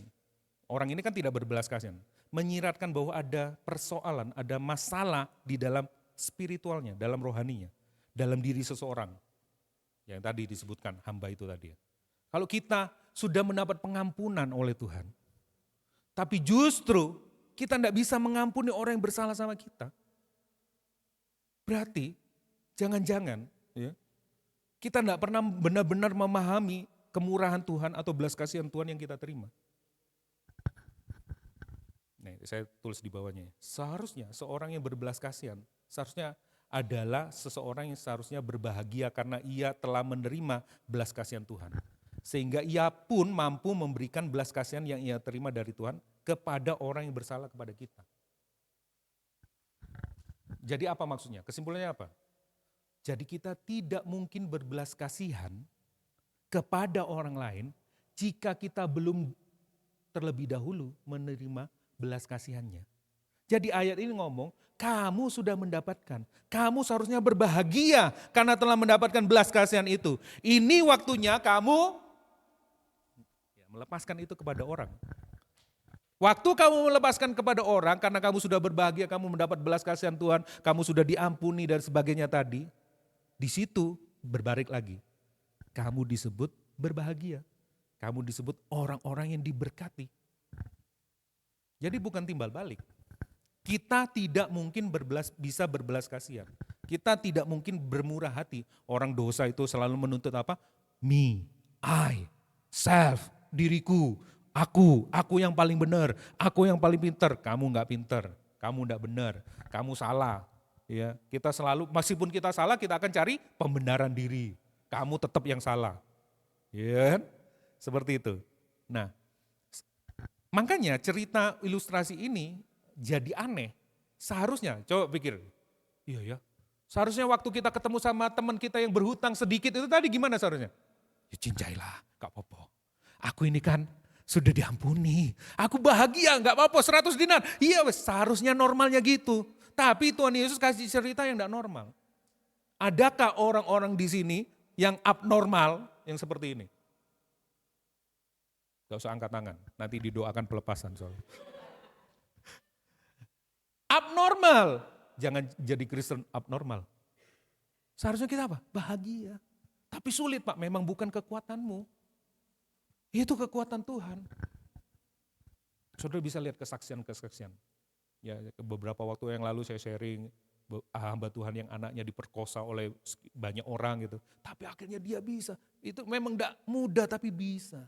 Orang ini kan tidak berbelas kasihan. Menyiratkan bahwa ada persoalan, ada masalah di dalam spiritualnya, dalam rohaninya, dalam diri seseorang. Yang tadi disebutkan hamba itu tadi. Kalau kita sudah mendapat pengampunan oleh Tuhan, tapi justru kita tidak bisa mengampuni orang yang bersalah sama kita. Berarti jangan-jangan ya, kita tidak pernah benar-benar memahami kemurahan Tuhan atau belas kasihan Tuhan yang kita terima. Nih, saya tulis di bawahnya. Seharusnya seorang yang berbelas kasihan, seharusnya adalah seseorang yang seharusnya berbahagia karena ia telah menerima belas kasihan Tuhan. Sehingga ia pun mampu memberikan belas kasihan yang ia terima dari Tuhan kepada orang yang bersalah kepada kita. Jadi apa maksudnya? Kesimpulannya apa? Jadi kita tidak mungkin berbelas kasihan kepada orang lain jika kita belum terlebih dahulu menerima belas kasihannya. Jadi ayat ini ngomong, kamu sudah mendapatkan, kamu seharusnya berbahagia karena telah mendapatkan belas kasihan itu. Ini waktunya kamu melepaskan itu kepada orang. Waktu kamu melepaskan kepada orang karena kamu sudah berbahagia, kamu mendapat belas kasihan Tuhan, kamu sudah diampuni dan sebagainya tadi. Di situ berbalik lagi. Kamu disebut berbahagia. Kamu disebut orang-orang yang diberkati. Jadi bukan timbal balik. Kita tidak mungkin bisa berbelas kasihan. Kita tidak mungkin bermurah hati. Orang dosa itu selalu menuntut apa? Me, I, self, diriku, aku yang paling benar, aku yang paling pintar. Kamu nggak pintar, kamu nggak benar, kamu salah. Ya, kita selalu, meskipun kita salah, kita akan cari pembenaran diri. Kamu tetap yang salah, ya kan? Seperti itu. Nah, makanya cerita ilustrasi ini jadi aneh. Seharusnya, coba pikir, iya ya. Seharusnya waktu kita ketemu sama teman kita yang berhutang sedikit itu tadi gimana seharusnya? Ya cincailah, gak apa-apa. Aku ini kan sudah diampuni. Aku bahagia, gak apa-apa 100 dinar. Iya seharusnya normalnya gitu. Tapi Tuhan Yesus kasih cerita yang gak normal. Adakah orang-orang di sini yang abnormal yang seperti ini? Gak usah angkat tangan, nanti didoakan pelepasan soalnya. Abnormal, jangan jadi Kristen abnormal. Seharusnya kita apa? Bahagia. Tapi sulit Pak, memang bukan kekuatanmu. Itu kekuatan Tuhan. Saudara bisa lihat kesaksian-kesaksian. Ya, beberapa waktu yang lalu saya sharing hamba Tuhan yang anaknya diperkosa oleh banyak orang gitu. Tapi akhirnya dia bisa. Itu memang tidak mudah tapi bisa.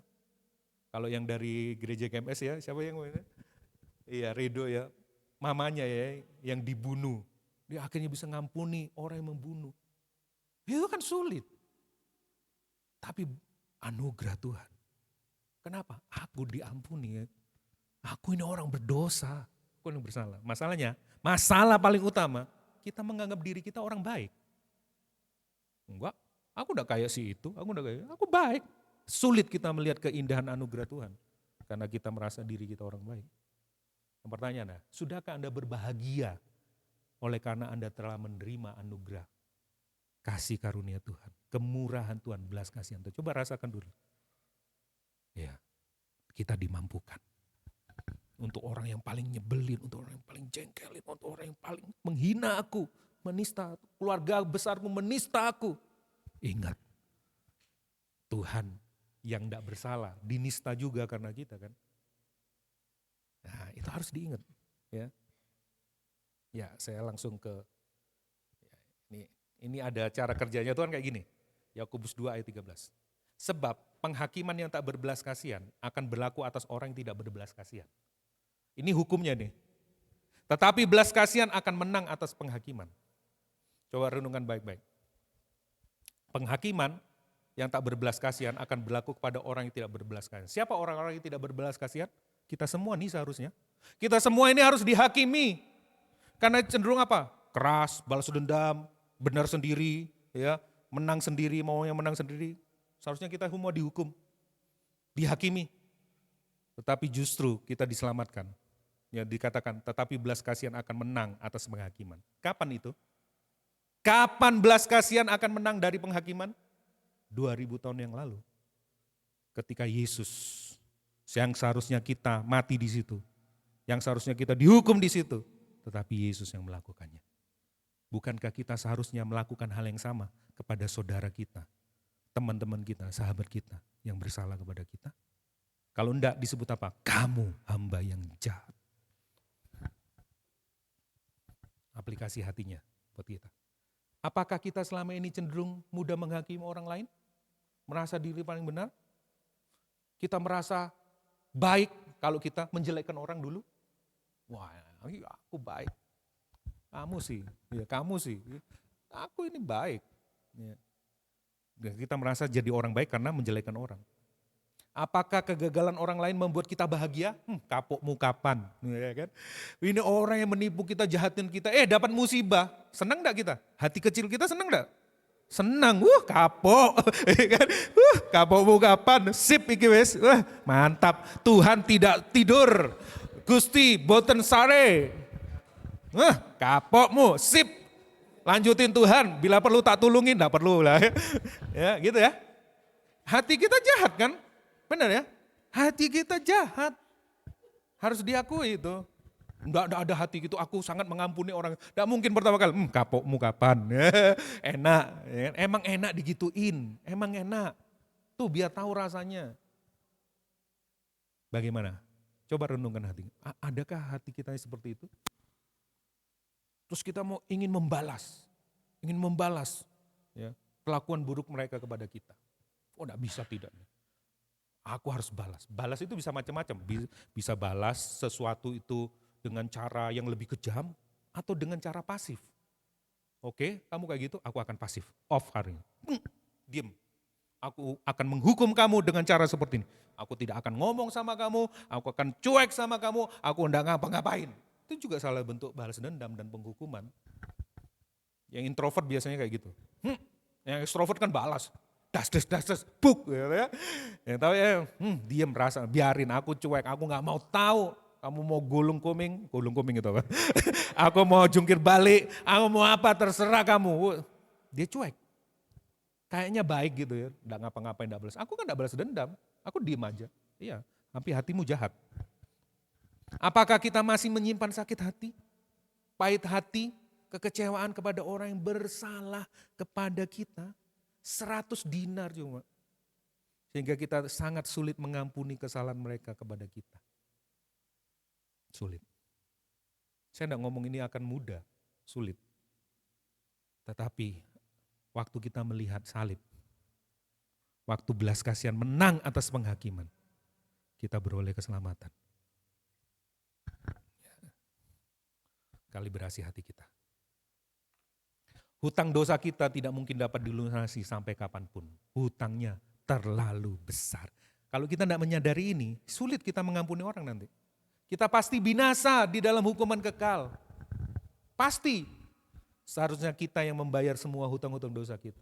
Kalau yang dari gereja KMS ya, siapa yang ini? Iya, Rido ya. Mamanya ya yang dibunuh. Dia akhirnya bisa ngampuni orang yang membunuh. Itu kan sulit. Tapi anugerah Tuhan. Kenapa? Aku diampuni ya. Aku ini orang berdosa. Aku yang bersalah. Masalahnya, masalah paling utama, kita menganggap diri kita orang baik. Enggak, aku udah kayak si itu, aku baik. Sulit kita melihat keindahan anugerah Tuhan. Karena kita merasa diri kita orang baik. Pertanyaan, sudahkah Anda berbahagia oleh karena Anda telah menerima anugerah kasih karunia Tuhan, kemurahan Tuhan, belas kasihan Tuhan. Coba rasakan dulu. Ya, kita dimampukan. Untuk orang yang paling nyebelin, untuk orang yang paling jengkelin, untuk orang yang paling menghina aku, menista keluarga besarku, menista aku. Ingat, Tuhan yang tidak bersalah, dinista juga karena kita kan. Nah itu harus diingat. Ya saya langsung ke, ini ada cara kerjanya Tuhan kayak gini. Yakobus 2 ayat 13. Sebab penghakiman yang tak berbelas kasihan akan berlaku atas orang yang tidak berbelas kasihan. Ini hukumnya nih. Tetapi belas kasihan akan menang atas penghakiman. Coba renungkan baik-baik. Penghakiman yang tak berbelas kasihan akan berlaku kepada orang yang tidak berbelas kasihan. Siapa orang-orang yang tidak berbelas kasihan? Kita semua nih seharusnya. Kita semua ini harus dihakimi. Karena cenderung apa? Keras, balas dendam, benar sendiri, ya, menang sendiri, maunya menang sendiri. Seharusnya kita semua dihukum, dihakimi. Tetapi justru kita diselamatkan. Ya dikatakan, tetapi belas kasihan akan menang atas penghakiman. Kapan itu? Kapan belas kasihan akan menang dari penghakiman? 2000 tahun yang lalu. Ketika Yesus yang seharusnya kita mati di situ, yang seharusnya kita dihukum di situ, tetapi Yesus yang melakukannya. Bukankah kita seharusnya melakukan hal yang sama kepada saudara kita, teman-teman kita, sahabat kita yang bersalah kepada kita? Kalau enggak disebut apa? Kamu hamba yang jahat. Aplikasi hatinya buat kita. Apakah kita selama ini cenderung mudah menghakimi orang lain? Merasa diri paling benar? Kita merasa baik kalau kita menjelekkan orang dulu? Wah, aku baik. Kamu sih. Aku ini baik. Ya. Dan kita merasa jadi orang baik karena menjelekkan orang. Apakah kegagalan orang lain membuat kita bahagia? Kapokmu kapan? Ya kan? Ini orang yang menipu kita, jahatin kita, dapat musibah. Senang enggak kita? Hati kecil kita senang enggak? Senang, kapok. Kan? Kapokmu kapan? Sip iki wis. Mantap. Tuhan tidak tidur. Gusti boten sare. Kapokmu, sip. Lanjutin Tuhan, bila perlu tak tulungin, enggak perlu lah. Ya, gitu ya. Hati kita jahat kan? Benar ya? Hati kita jahat. Harus diakui itu. Enggak ada hati gitu, aku sangat mengampuni orang. Enggak mungkin pertama kali, kapokmu kapan? Enak, ya. Emang enak digituin, emang enak. Tuh biar tahu rasanya. Bagaimana? Coba renungkan hati. Adakah hati kita seperti itu? Terus kita ingin membalas ya, kelakuan buruk mereka kepada kita. Oh enggak bisa tidak. Aku harus balas. Balas itu bisa macam-macam. Bisa balas sesuatu itu dengan cara yang lebih kejam atau dengan cara pasif. Oke, kamu kayak gitu, aku akan pasif. Off hari ini. Diam. Aku akan menghukum kamu dengan cara seperti ini. Aku tidak akan ngomong sama kamu, aku akan cuek sama kamu, aku enggak ngapa-ngapain. Itu juga salah bentuk balas dendam dan penghukuman. Yang introvert biasanya kayak gitu. Yang extrovert kan balas. Das, buk. Gitu ya. Yang tahu ya, diam rasa, biarin aku cuek, aku nggak mau tahu. Kamu mau gulung kuming itu apa? Aku mau jungkir balik, aku mau apa terserah kamu. Dia cuek. Kayaknya baik gitu ya, enggak ngapa-ngapain, enggak balas. Aku kan enggak balas dendam, aku diem aja. Iya, tapi hatimu jahat. Apakah kita masih menyimpan sakit hati, pahit hati, kekecewaan kepada orang yang bersalah kepada kita? 100 dinar cuma. Sehingga kita sangat sulit mengampuni kesalahan mereka kepada kita. Sulit. Saya enggak ngomong ini akan mudah, sulit. Tetapi waktu kita melihat salib, waktu belas kasihan menang atas penghakiman, kita beroleh keselamatan. Kalibrasi hati kita. Hutang dosa kita tidak mungkin dapat dilunasi sampai kapanpun. Hutangnya terlalu besar. Kalau kita tidak menyadari ini, sulit kita mengampuni orang nanti. Kita pasti binasa di dalam hukuman kekal. Pasti. Seharusnya kita yang membayar semua hutang-hutang dosa kita.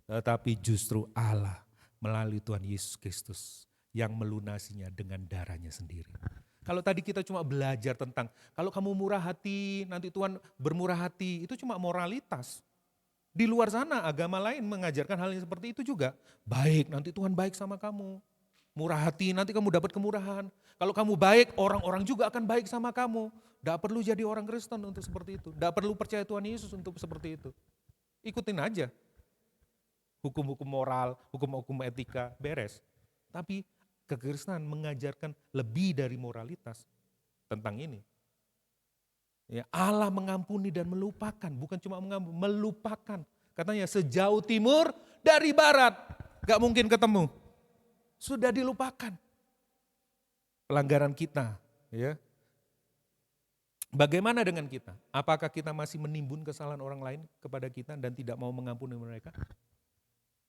Tetapi justru Allah melalui Tuhan Yesus Kristus yang melunasinya dengan darahnya sendiri. Kalau tadi kita cuma belajar tentang, kalau kamu murah hati, nanti Tuhan bermurah hati, itu cuma moralitas. Di luar sana agama lain mengajarkan hal yang seperti itu juga. Baik, nanti Tuhan baik sama kamu. Murah hati, nanti kamu dapat kemurahan. Kalau kamu baik, orang-orang juga akan baik sama kamu. Tidak perlu jadi orang Kristen untuk seperti itu. Tidak perlu percaya Tuhan Yesus untuk seperti itu. Ikutin aja. Hukum-hukum moral, hukum-hukum etika, beres. Tapi kekristenan mengajarkan lebih dari moralitas tentang ini. Ya, Allah mengampuni dan melupakan, bukan cuma mengampuni, melupakan. Katanya sejauh timur dari barat, gak mungkin ketemu. Sudah dilupakan. Pelanggaran kita, ya. Bagaimana dengan kita? Apakah kita masih menimbun kesalahan orang lain kepada kita dan tidak mau mengampuni mereka?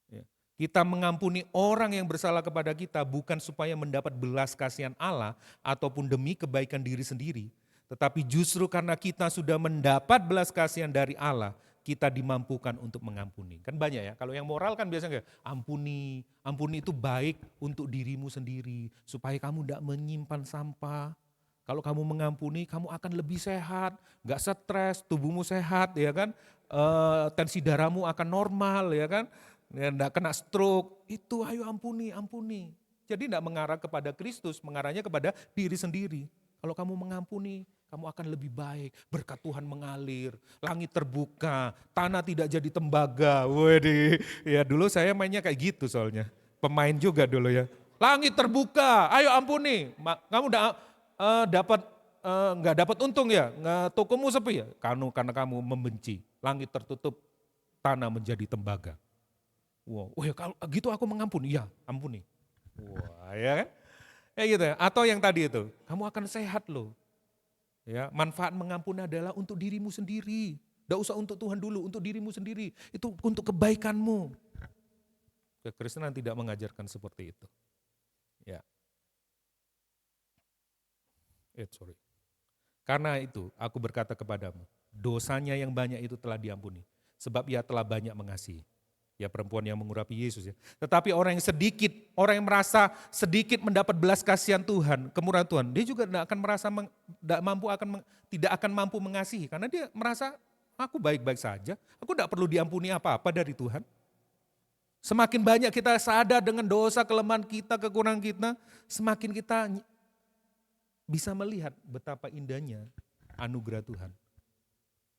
Ya. Kita mengampuni orang yang bersalah kepada kita bukan supaya mendapat belas kasihan Allah ataupun demi kebaikan diri sendiri. Tetapi justru karena kita sudah mendapat belas kasihan dari Allah, kita dimampukan untuk mengampuni. Kan banyak ya, kalau yang moral kan biasanya kayak ampuni itu baik untuk dirimu sendiri. Supaya kamu tidak menyimpan sampah. Kalau kamu mengampuni, kamu akan lebih sehat, gak stres, tubuhmu sehat ya kan. Tensi darahmu akan normal ya kan. Tidak kena stroke, itu ayo ampuni. Jadi tidak mengarah kepada Kristus, mengarahnya kepada diri sendiri. Kalau kamu mengampuni, kamu akan lebih baik. Berkat Tuhan mengalir, langit terbuka, tanah tidak jadi tembaga. Waduh, ya dulu saya mainnya kayak gitu soalnya. Pemain juga dulu ya. Langit terbuka, ayo ampuni. Kamu nggak dapat untung ya, tokomu sepi ya. Karena kamu membenci, langit tertutup, tanah menjadi tembaga. Wow, oh ya kalau gitu aku mengampuni, ya ampuni. Wah ya kan? Gitu ya. Atau yang tadi itu, kamu akan sehat loh. Ya, manfaat mengampuni adalah untuk dirimu sendiri. Tidak usah untuk Tuhan dulu, untuk dirimu sendiri. Itu untuk kebaikanmu. Kekristenan tidak mengajarkan seperti itu. Ya. Sorry. Karena itu aku berkata kepadamu, dosanya yang banyak itu telah diampuni. Sebab ia telah banyak mengasihi. Ya perempuan yang mengurapi Yesus ya. Tetapi orang yang sedikit, orang yang merasa sedikit mendapat belas kasihan Tuhan, kemurahan Tuhan, dia juga tidak akan mampu mengasihi. Karena dia merasa, aku baik-baik saja, aku tidak perlu diampuni apa-apa dari Tuhan. Semakin banyak kita sadar dengan dosa, kelemahan kita, kekurangan kita, semakin kita bisa melihat betapa indahnya anugerah Tuhan.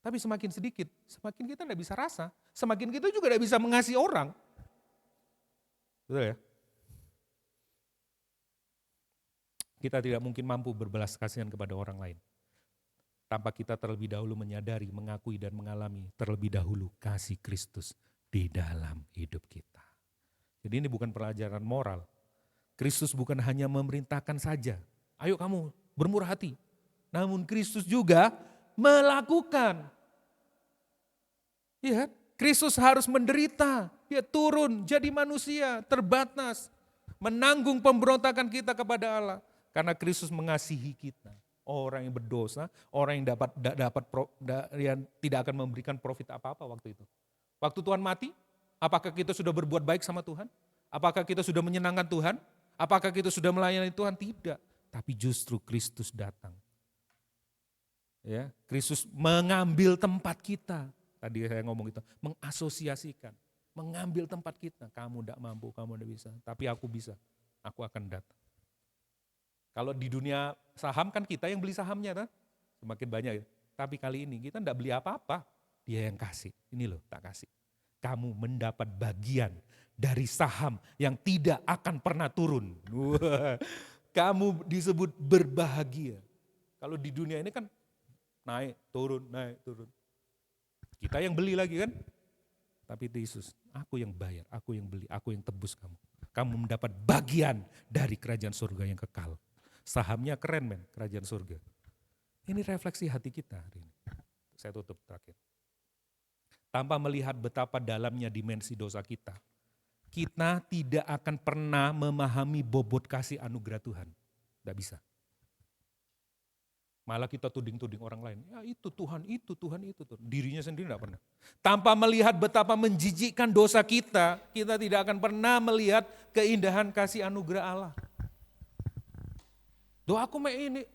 Tapi semakin sedikit, semakin kita tidak bisa rasa. Semakin kita juga tidak bisa mengasihi orang. Betul ya? Kita tidak mungkin mampu berbelas kasihan kepada orang lain tanpa kita terlebih dahulu menyadari, mengakui dan mengalami terlebih dahulu kasih Kristus di dalam hidup kita. Jadi ini bukan pelajaran moral. Kristus bukan hanya memerintahkan saja, ayo kamu bermurah hati. Namun Kristus juga melakukan. Ya, Kristus harus menderita, dia turun jadi manusia, terbatas, menanggung pemberontakan kita kepada Allah. Karena Kristus mengasihi kita, orang yang berdosa, orang yang yang tidak akan memberikan profit apa-apa waktu itu. Waktu Tuhan mati, apakah kita sudah berbuat baik sama Tuhan? Apakah kita sudah menyenangkan Tuhan? Apakah kita sudah melayani Tuhan? Tidak. Tapi justru Kristus datang. Ya, Kristus mengambil tempat kita. Tadi saya ngomong itu, mengasosiasikan, mengambil tempat kita. Kamu tidak mampu, kamu tidak bisa, tapi aku bisa. Aku akan datang. Kalau di dunia saham kan kita yang beli sahamnya kan, semakin banyak ya. Tapi kali ini kita tidak beli apa-apa, dia yang kasih. Ini loh tak kasih. Kamu mendapat bagian dari saham yang tidak akan pernah turun. Kamu disebut berbahagia. Kalau di dunia ini kan naik, turun, naik, turun. Kita yang beli lagi kan. Tapi Yesus, aku yang bayar, aku yang beli, aku yang tebus kamu. Kamu mendapat bagian dari kerajaan surga yang kekal. Sahamnya keren men, kerajaan surga. Ini refleksi hati kita hari ini. Saya tutup terakhir. Tanpa melihat betapa dalamnya dimensi dosa kita, kita tidak akan pernah memahami bobot kasih anugerah Tuhan. Tidak bisa. Malah kita tuding-tuding orang lain. Ya itu Tuhan, itu Tuhan, itu Tuhan. Dirinya sendiri tidak pernah. Tanpa melihat betapa menjijikkan dosa kita, kita tidak akan pernah melihat keindahan kasih anugerah Allah. Doaku ini.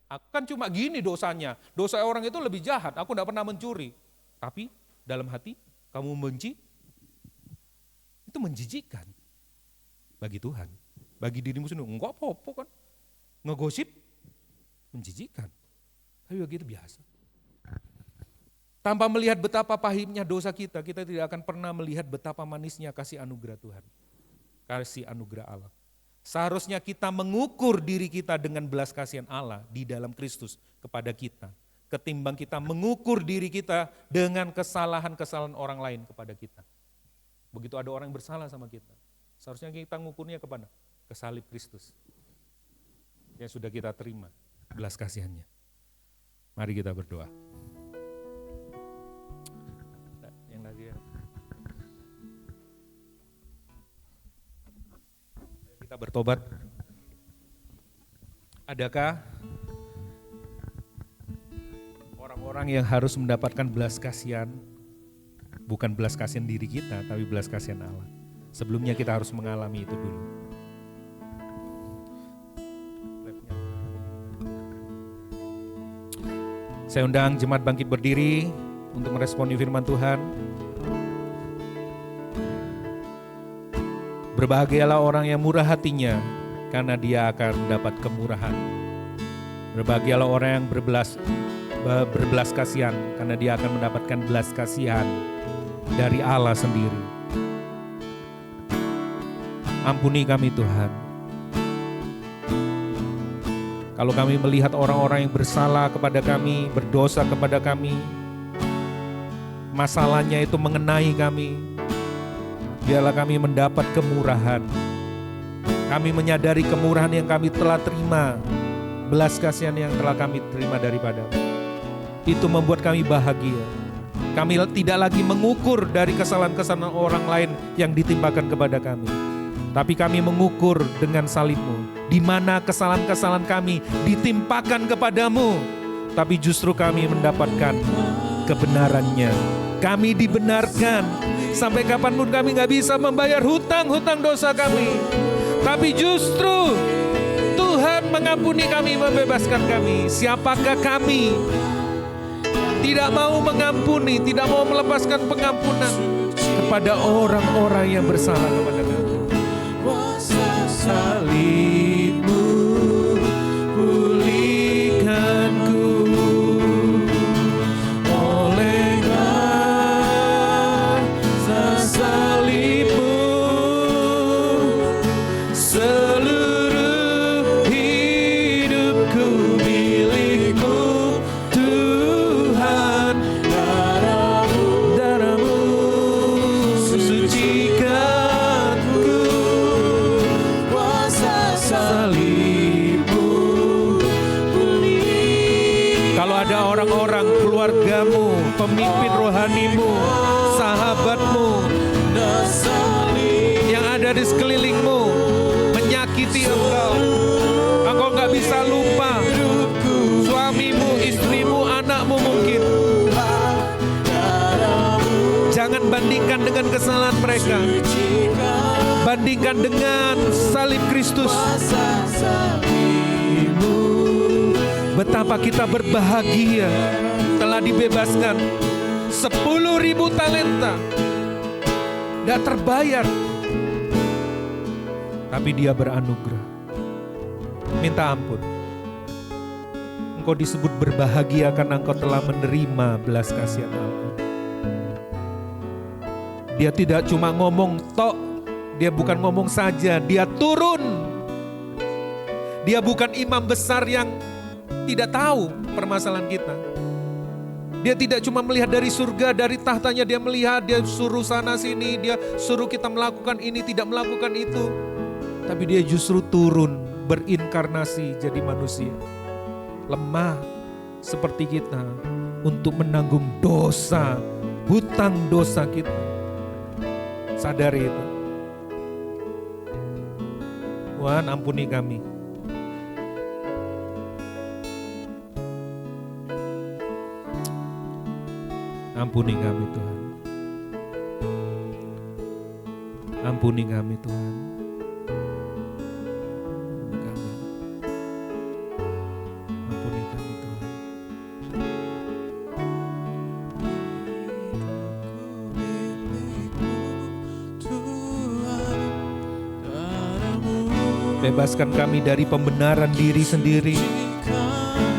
Aku kan cuma gini dosanya. Dosa orang itu lebih jahat, aku tidak pernah mencuri. Tapi dalam hati kamu membenci, itu menjijikkan bagi Tuhan. Bagi dirimu sendiri, enggak apa-apa kan. Ngegosip, menjijikkan. Tapi begitu biasa. Tanpa melihat betapa pahitnya dosa kita, kita tidak akan pernah melihat betapa manisnya kasih anugerah Tuhan. Kasih anugerah Allah. Seharusnya kita mengukur diri kita dengan belas kasihan Allah di dalam Kristus kepada kita. Ketimbang kita mengukur diri kita dengan kesalahan-kesalahan orang lain kepada kita. Begitu ada orang yang bersalah sama kita, seharusnya kita mengukurnya kepada kesalib Kristus. Yang sudah kita terima belas kasihannya. Mari kita berdoa. Yang lagi ya. Kita bertobat. Adakah orang-orang yang harus mendapatkan belas kasihan, bukan belas kasihan diri kita, tapi belas kasihan Allah? Sebelumnya kita harus mengalami itu dulu. Saya undang jemaat bangkit berdiri untuk meresponi firman Tuhan. Berbahagialah orang yang murah hatinya, karena dia akan mendapat kemurahan. Berbahagialah orang yang berbelas kasihan, karena dia akan mendapatkan belas kasihan dari Allah sendiri. Ampuni kami Tuhan. Kalau kami melihat orang-orang yang bersalah kepada kami, berdosa kepada kami, masalahnya itu mengenai kami, biarlah kami mendapat kemurahan. Kami menyadari kemurahan yang kami telah terima, belas kasihan yang telah kami terima daripada-Mu. Itu membuat kami bahagia. Kami tidak lagi mengukur dari kesalahan-kesalahan orang lain yang ditimpakan kepada kami. Tapi kami mengukur dengan salib-Mu, di mana kesalahan-kesalahan kami ditimpakan kepadamu, tapi justru kami mendapatkan kebenarannya. Kami dibenarkan, sampai kapanpun kami gak bisa membayar hutang-hutang dosa kami, tapi justru Tuhan mengampuni kami, membebaskan kami. Siapakah kami tidak mau mengampuni, tidak mau melepaskan pengampunan kepada orang-orang yang bersalah kepada kami? Salib-Mu pulihkan ku kepada orang-orang keluargamu, pemimpin rohanimu, sahabatmu yang ada di sekelilingmu menyakiti engkau. Engkau gak bisa lupa suamimu, istrimu, anakmu mungkin. Jangan bandingkan dengan kesalahan mereka. Bandingkan dengan salib Kristus. Betapa kita berbahagia telah dibebaskan. 10.000 talenta tidak terbayar, tapi Dia beranugerah. Minta ampun. Engkau disebut berbahagia karena engkau telah menerima belas kasihan Allah. Dia tidak cuma ngomong tok, Dia bukan ngomong saja, Dia turun. Dia bukan imam besar yang tidak tahu permasalahan kita. Dia tidak cuma melihat dari surga, dari tahtanya Dia melihat, Dia suruh sana sini, Dia suruh kita melakukan ini, tidak melakukan itu. Tapi Dia justru turun, berinkarnasi jadi manusia. Lemah seperti kita untuk menanggung dosa, hutang dosa kita. Sadari itu. Tuhan, ampuni kami. Ampuni kami Tuhan. Ampuni kami Tuhan. Ampuni kami Tuhan. Bebaskan kami dari pembenaran diri sendiri,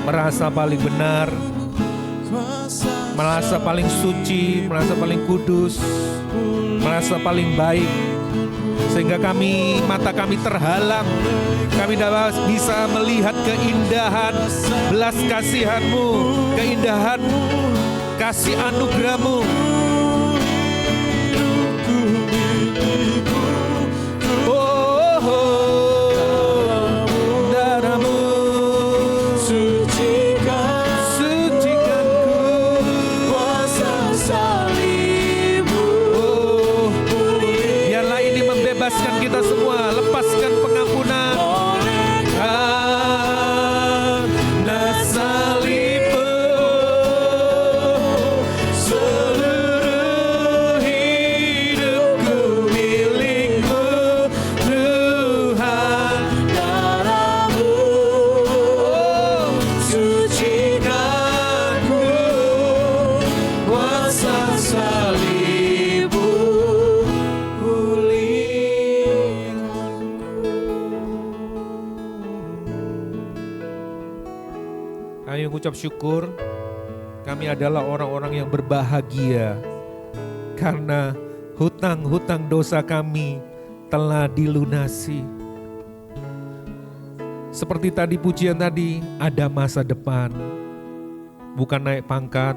merasa paling benar, merasa paling suci, merasa paling kudus, merasa paling baik, sehingga mata kami terhalang, kami dapat bisa melihat keindahan belas kasihan-Mu, keindahan kasih anugerah-Mu. Kita semua lepaskan pengampunan karena salib-Mu, seluruh hidupku milik-Mu Tuhan. Darah-Mu sucikanku, kuasa salib-Mu. Kami mengucap syukur, kami adalah orang-orang yang berbahagia karena hutang-hutang dosa kami telah dilunasi. Seperti tadi pujian tadi, ada masa depan. Bukan naik pangkat,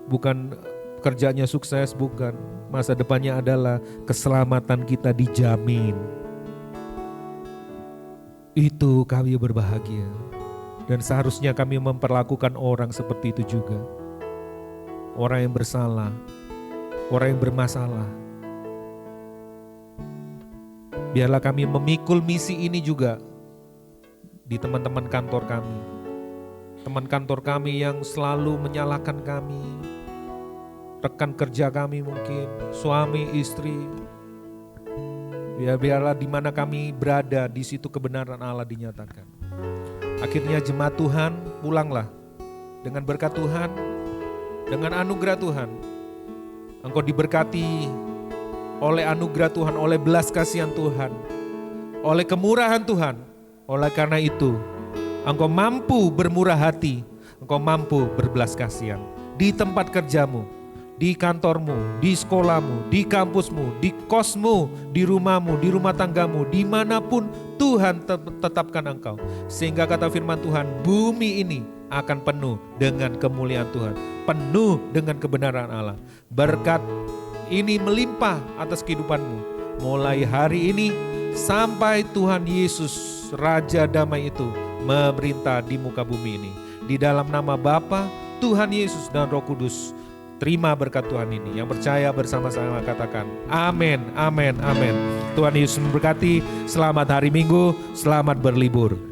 bukan kerjanya sukses, bukan. Masa depannya adalah keselamatan kita dijamin. Itu kami berbahagia. Dan seharusnya kami memperlakukan orang seperti itu juga. Orang yang bersalah, orang yang bermasalah. Biarlah kami memikul misi ini juga di teman-teman kantor kami. Teman kantor kami yang selalu menyalahkan kami. Rekan kerja kami mungkin, suami, istri. Biarlah di mana kami berada, di situ kebenaran Allah dinyatakan. Akhirnya jemaat Tuhan, pulanglah dengan berkat Tuhan, dengan anugerah Tuhan. Engkau diberkati oleh anugerah Tuhan, oleh belas kasihan Tuhan, oleh kemurahan Tuhan. Oleh karena itu, engkau mampu bermurah hati, engkau mampu berbelas kasihan di tempat kerjamu, di kantormu, di sekolahmu, di kampusmu, di kosmu, di rumahmu, di rumah tanggamu, dimanapun Tuhan tetapkan engkau. Sehingga kata firman Tuhan, bumi ini akan penuh dengan kemuliaan Tuhan, penuh dengan kebenaran Allah. Berkat ini melimpah atas kehidupanmu, mulai hari ini sampai Tuhan Yesus, Raja Damai itu, memerintah di muka bumi ini. Di dalam nama Bapa, Tuhan Yesus dan Roh Kudus. Terima berkat Tuhan ini. Yang percaya bersama-sama katakan amin, amin, amin. Tuhan Yesus memberkati. Selamat hari Minggu, selamat berlibur.